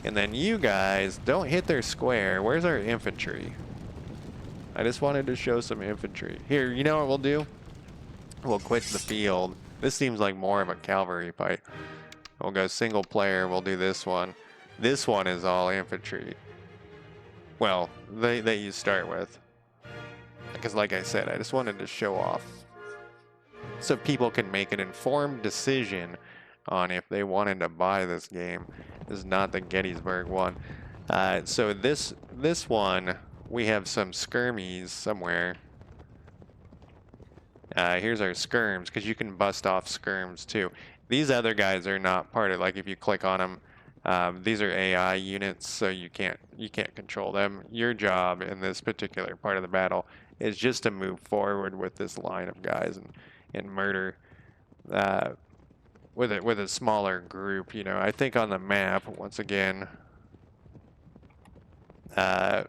And then you guys, don't hit their square. Where's our infantry? I just wanted to show some infantry. Here, you know what we'll do? We'll quit the field. This seems like more of a cavalry fight. We'll go single player. We'll do this one. This one is all infantry. Well, that you start with. Because like I said, I just wanted to show off. So people can make an informed decision on if they wanted to buy this game. This is not the Gettysburg one. So this one, we have some skirmies somewhere. Here's our skirms, because you can bust off skirms too. These other guys are not part of, like if you click on them, these are AI units, so you can't control them. Your job in this particular part of the battle is just to move forward with this line of guys and murder with a smaller group. You know, I think on the map once again. I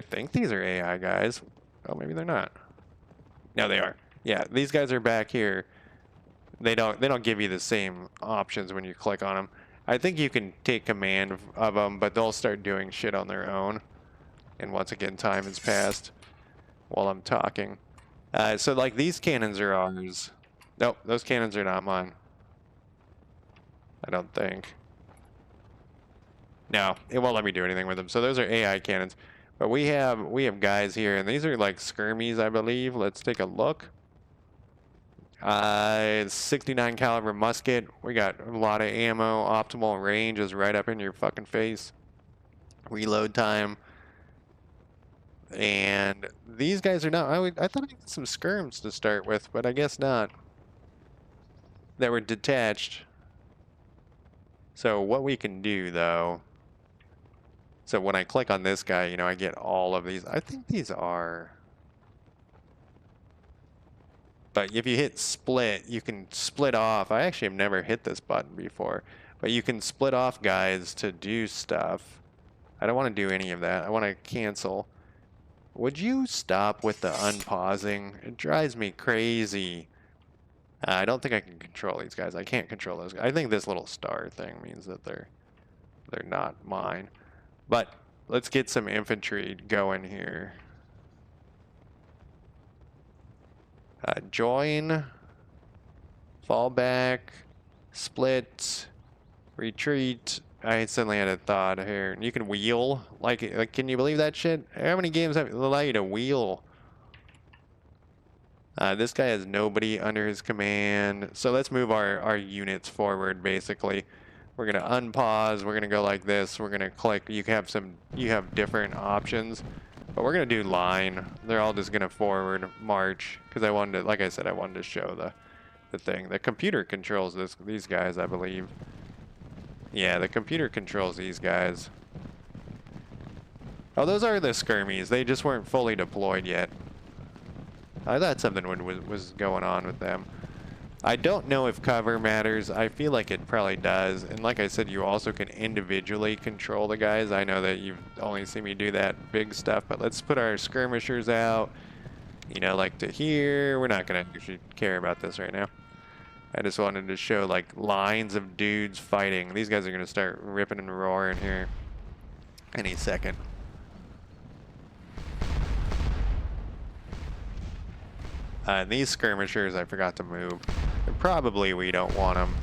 think these are AI guys. Oh, maybe they're not. No, they are. Yeah, these guys are back here. They don't give you the same options when you click on them. I think you can take command of them, but they'll start doing shit on their own. And once again, time has passed while I'm talking. So like these cannons are ours. Nope, those cannons are not mine. I don't think. No, it won't let me do anything with them. So those are AI cannons. But we have guys here, and these are like skirmies, I believe. Let's take a look. 69 caliber musket. We got a lot of ammo. Optimal range is right up in your fucking face. Reload time. And these guys are not. I thought I had some skirms to start with, but I guess not. That were detached. So what we can do though. So when I click on this guy, you know, I get all of these. I think these are. But if you hit split, you can split off. I actually have never hit this button before. But you can split off guys to do stuff. I don't want to do any of that. I want to cancel. Would you stop with the unpausing? It drives me crazy. I don't think I can control these guys. I can't control those guys. I think this little star thing means that they're not mine. But let's get some infantry going here. Join, fall back, split, retreat. I suddenly had a thought here. You can wheel. Like, can you believe that shit? How many games allow you to wheel? This guy has nobody under his command. So let's move our units forward, basically. We're gonna unpause. We're gonna go like this. We're gonna click. You have different options, but we're gonna do line. They're all just gonna forward march because I wanted to, like I said, I wanted to show the thing. The computer controls these guys, I believe. Yeah, the computer controls these guys. Oh, those are the skirmies. They just weren't fully deployed yet. I thought something was going on with them. I don't know if cover matters. I feel like it probably does. And like I said, you also can individually control the guys. I know that you've only seen me do that big stuff, but let's put our skirmishers out. You know, like to here. We're not going to actually care about this right now. I just wanted to show like lines of dudes fighting. These guys are going to start ripping and roaring here any second. These skirmishers, I forgot to move. Probably we don't want them.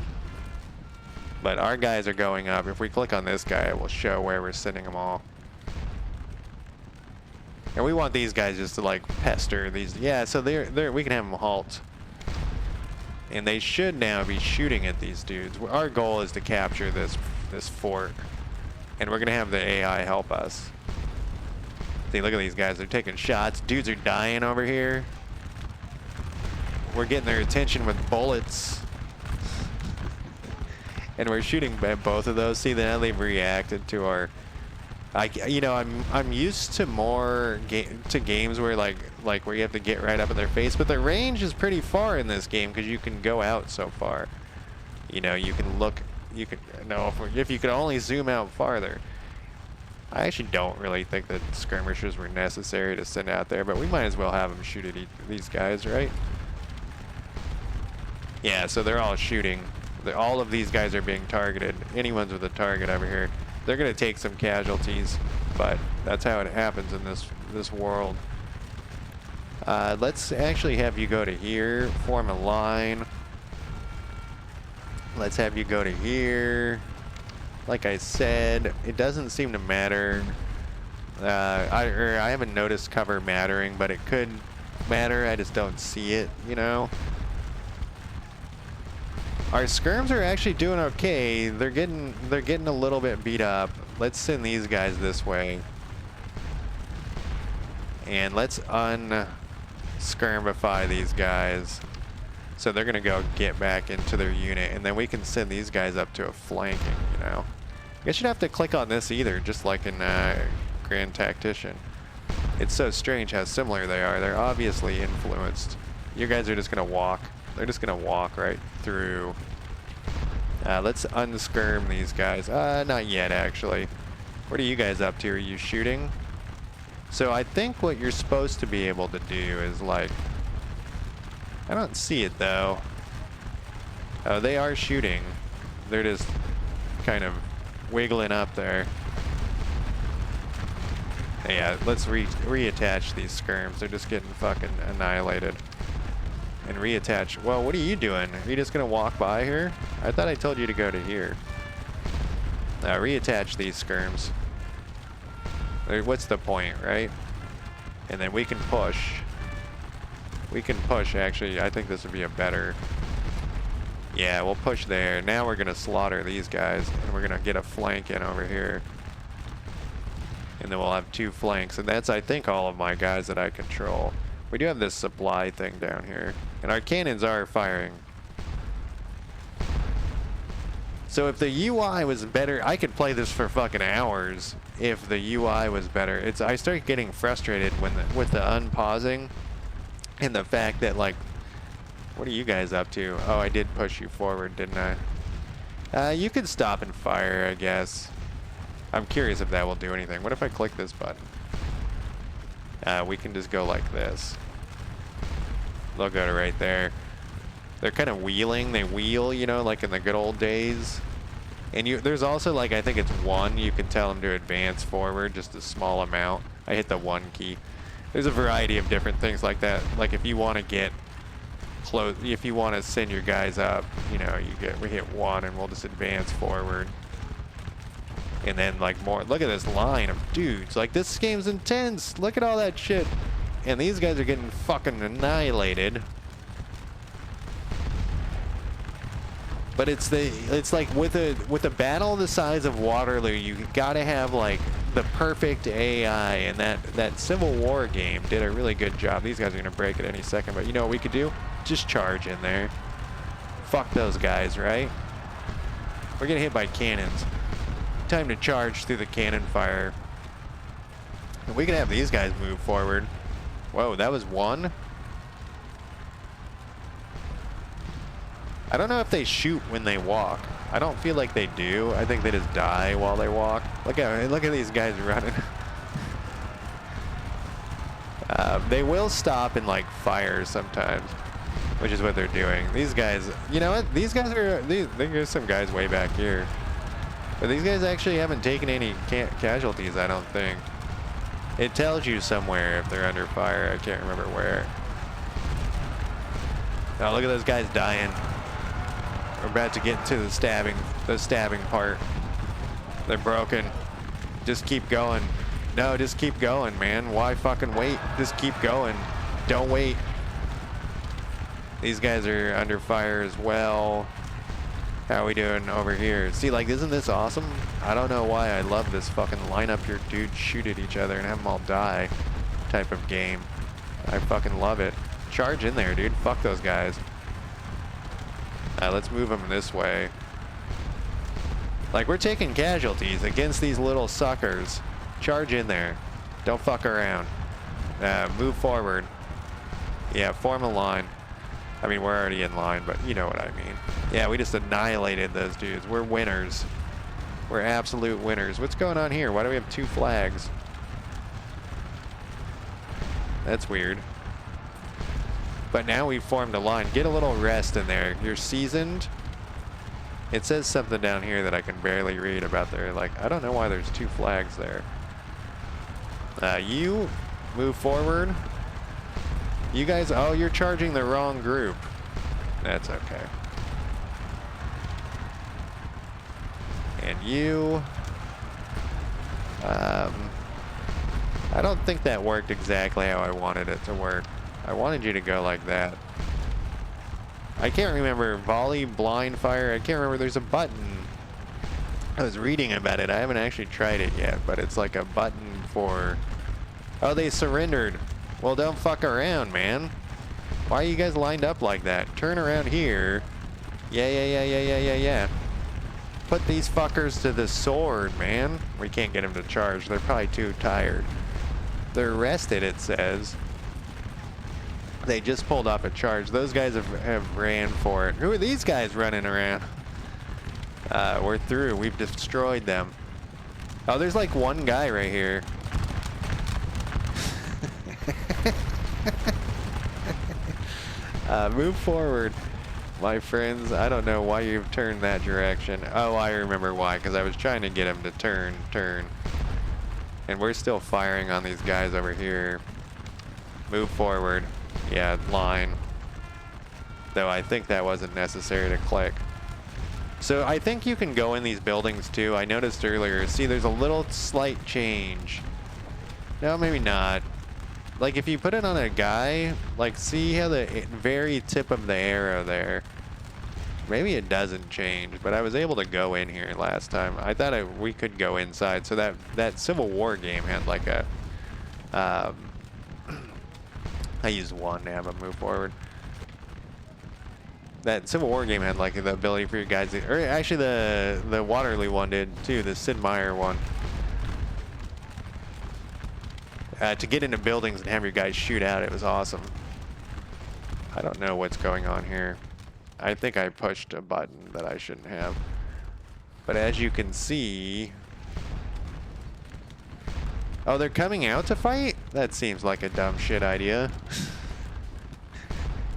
But our guys are going up. If we click on this guy, it will show where we're sending them all. And we want these guys just to like pester these. Yeah, so we can have them halt. And they should now be shooting at these dudes. Our goal is to capture this fort. And we're going to have the AI help us. See, look at these guys. They're taking shots. Dudes are dying over here. We're getting their attention with bullets. And we're shooting at both of those. See, now they've reacted to our... you know, I'm used to more games where where you have to get right up in their face, but the range is pretty far in this game because you can go out so far. You know, you can look, if you could only zoom out farther. I actually don't really think that skirmishers were necessary to send out there, but we might as well have them shoot at these guys, right? Yeah, so they're all shooting. All of these guys are being targeted. Anyone's with a target over here. They're going to take some casualties, but that's how it happens in this world. Let's actually have you go to here, form a line. Let's have you go to here. Like I said, it doesn't seem to matter. I haven't noticed cover mattering, but it could matter. I just don't see it, you know. Our skirms are actually doing okay. They're getting a little bit beat up. Let's send these guys this way. And let's unskirmify these guys. So they're gonna go get back into their unit, and then we can send these guys up to a flanking, you know. I guess you'd have to click on this either, just like in Grand Tactician. It's so strange how similar they are. They're obviously influenced. You guys are just gonna walk. They're just gonna walk right through. Let's unskirm these guys. Not yet, actually. What are you guys up to? Are you shooting? So I think what you're supposed to be able to do is like... I don't see it, though. Oh, they are shooting. They're just kind of wiggling up there. Yeah, let's reattach these skirms. They're just getting fucking annihilated. And reattach. Well, what are you doing? Are you just gonna walk by here? I thought I told you to go to here. Reattach these skirms. What's the point, right? And then we can push. We can push, actually. I think this would be a better... Yeah, we'll push there. Now we're gonna slaughter these guys, and we're gonna get a flank in over here. And then we'll have two flanks, and that's, I think, all of my guys that I control. We do have this supply thing down here, and our cannons are firing. So if the UI was better, I could play this for fucking hours if the UI was better. I start getting frustrated with the unpausing and the fact that, like, what are you guys up to? Oh, I did push you forward, didn't I? You could stop and fire, I guess. I'm curious if that will do anything. What if I click this button? We can just go like this. They'll go to right there. They're kind of wheeling. They wheel, you know, like in the good old days. And there's also, like, I think it's 1. You can tell them to advance forward, just a small amount. I hit the 1 key. There's a variety of different things like that. Like if you want to get close, if you want to send your guys up, you know, we hit 1 and we'll just advance forward. And then like more, look at this line of dudes. Like this game's intense. Look at all that shit. And these guys are getting fucking annihilated. But it's like with a battle the size of Waterloo, you gotta have like the perfect AI, and that Civil War game did a really good job. These guys are gonna break at any second, but you know what we could do? Just charge in there. Fuck those guys, right? We're getting hit by cannons. Time to charge through the cannon fire. And we can have these guys move forward. Whoa, that was one? I don't know if they shoot when they walk. I don't feel like they do. I think they just die while they walk. Look at these guys running. They will stop and like fire sometimes, which is what they're doing. These guys, you know what? These guys are, there's some guys way back here. But these guys actually haven't taken any casualties, I don't think. It tells you somewhere if they're under fire. I can't remember where. Oh, look at those guys dying. We're about to get to the stabbing part. They're broken. Just keep going. No, just keep going, man. Why fucking wait? Just keep going. Don't wait. These guys are under fire as well. How are we doing over here? See, like, isn't this awesome? I don't know why I love this fucking line up your dudes, shoot at each other, and have them all die type of game. I fucking love it. Charge in there, dude. Fuck those guys. Let's move them this way. Like, we're taking casualties against these little suckers. Charge in there. Don't fuck around. Move forward. Yeah, form a line. I mean, we're already in line, but you know what I mean. Yeah, we just annihilated those dudes. We're winners. We're absolute winners. What's going on here? Why do we have two flags? That's weird. But now we've formed a line. Get a little rest in there. You're seasoned. It says something down here that I can barely read about there. Like, I don't know why there's two flags there. You move forward. You guys, oh, you're charging the wrong group. That's okay. And you, I don't think that worked exactly how I wanted it to work. I wanted you to go like that. I can't remember. Volley, blind fire. I can't remember. There's a button. I was reading about it. I haven't actually tried it yet, but it's like a button for... Oh, they surrendered. Well, don't fuck around, man. Why are you guys lined up like that? Turn around here. Yeah. Put these fuckers to the sword, man. We can't get them to charge. They're probably too tired. They're rested, it says. They just pulled off a charge. Those guys have ran for it. Who are these guys running around? We're through. We've destroyed them. Oh, there's like one guy right here. Move forward, my friends. I don't know why you've turned that direction. Oh, I remember why, because I was trying to get him to turn. And we're still firing on these guys over here. Move forward. Yeah, line. Though I think that wasn't necessary to click. So I think you can go in these buildings too. I noticed earlier. See, there's a little slight change. No, maybe not. Like if you put it on a guy, like see how the very tip of the arrow there. Maybe it doesn't change, but I was able to go in here last time. I thought we could go inside. So that Civil War game had like a... I used one to have them move forward. That Civil War game had like the ability for you guys to, or actually the Waterloo one did too, the Sid Meier one. To get into buildings and have your guys shoot out, it was awesome. I don't know what's going on here. I think I pushed a button that I shouldn't have. But as you can see... Oh, they're coming out to fight? That seems like a dumb shit idea.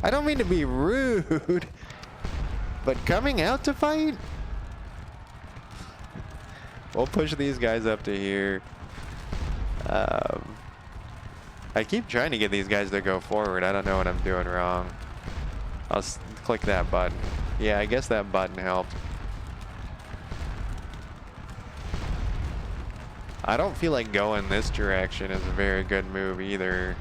I don't mean to be rude, but coming out to fight? We'll push these guys up to here. I keep trying to get these guys to go forward. I don't know what I'm doing wrong. I'll click that button. Yeah, I guess that button helped. I don't feel like going this direction is a very good move either.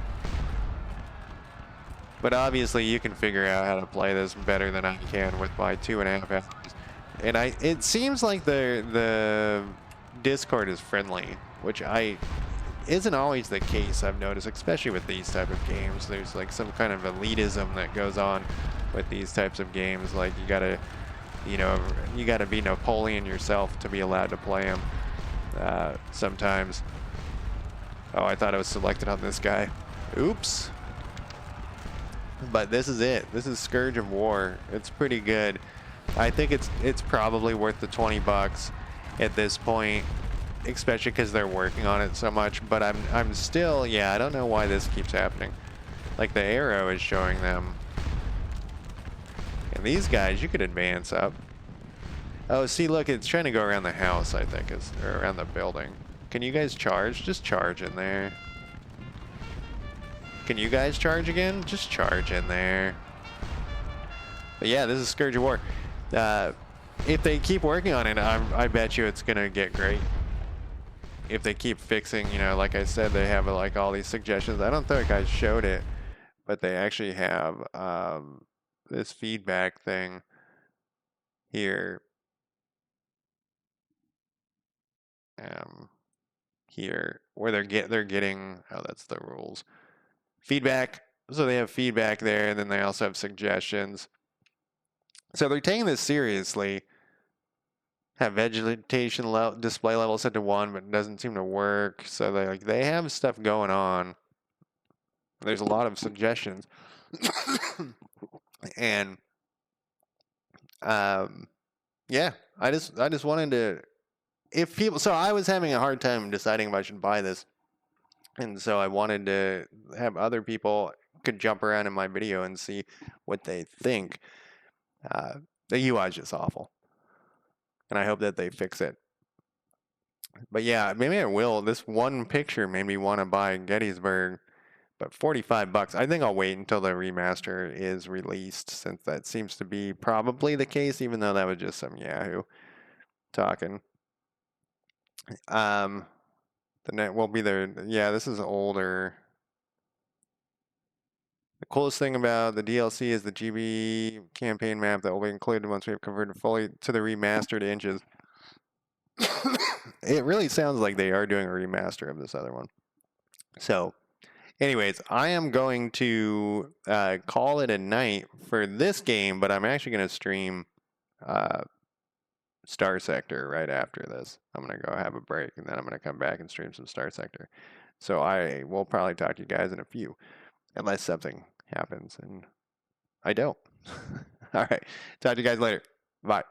But obviously you can figure out how to play this better than I can with my 2.5 hours. And it seems like the Discord is friendly, which isn't always the case, I've noticed, especially with these type of games. There's like some kind of elitism that goes on with these types of games. Like you gotta be Napoleon yourself to be allowed to play them sometimes. Oh, I thought I was selected on this guy. Oops. But this is it. This is Scourge of War. It's pretty good. I think it's probably worth the 20 bucks at this point, especially because they're working on it so much. But I'm still, yeah, I don't know why this keeps happening. Like the arrow is showing them. And these guys, you could advance up. Oh, see, look, it's trying to go around the house, I think, or around the building. Can you guys charge? Just charge in there. Can you guys charge again? Just charge in there. But yeah, this is Scourge of War. If they keep working on it, I bet you it's gonna get great. If they keep fixing, like I said, they have like all these suggestions. I don't think I showed it, but they actually have this feedback thing here. Here where they're getting, oh, that's the rules. Feedback. So they have feedback there, and then they also have suggestions. So they're taking this seriously. Have vegetation display level set to 1, but it doesn't seem to work. So they have stuff going on. There's a lot of suggestions, and yeah, I just wanted to, if people. So I was having a hard time deciding if I should buy this, and so I wanted to have other people could jump around in my video and see what they think. The UI is just awful, and I hope that they fix it. But yeah, maybe I will. This one picture made me want to buy Gettysburg, but 45 bucks. I think I'll wait until the remaster is released, since that seems to be probably the case, even though that was just some Yahoo talking. The net will be there. Yeah, this is older. The coolest thing about the DLC is the GB campaign map that will be included once we have converted fully to the remastered inches. It really sounds like they are doing a remaster of this other one. So, anyways, I am going to call it a night for this game, but I'm actually going to stream Star Sector right after this. I'm going to go have a break, and then I'm going to come back and stream some Star Sector. So I will probably talk to you guys in a few, unless something happens, and I don't. All right. Talk to you guys later. Bye.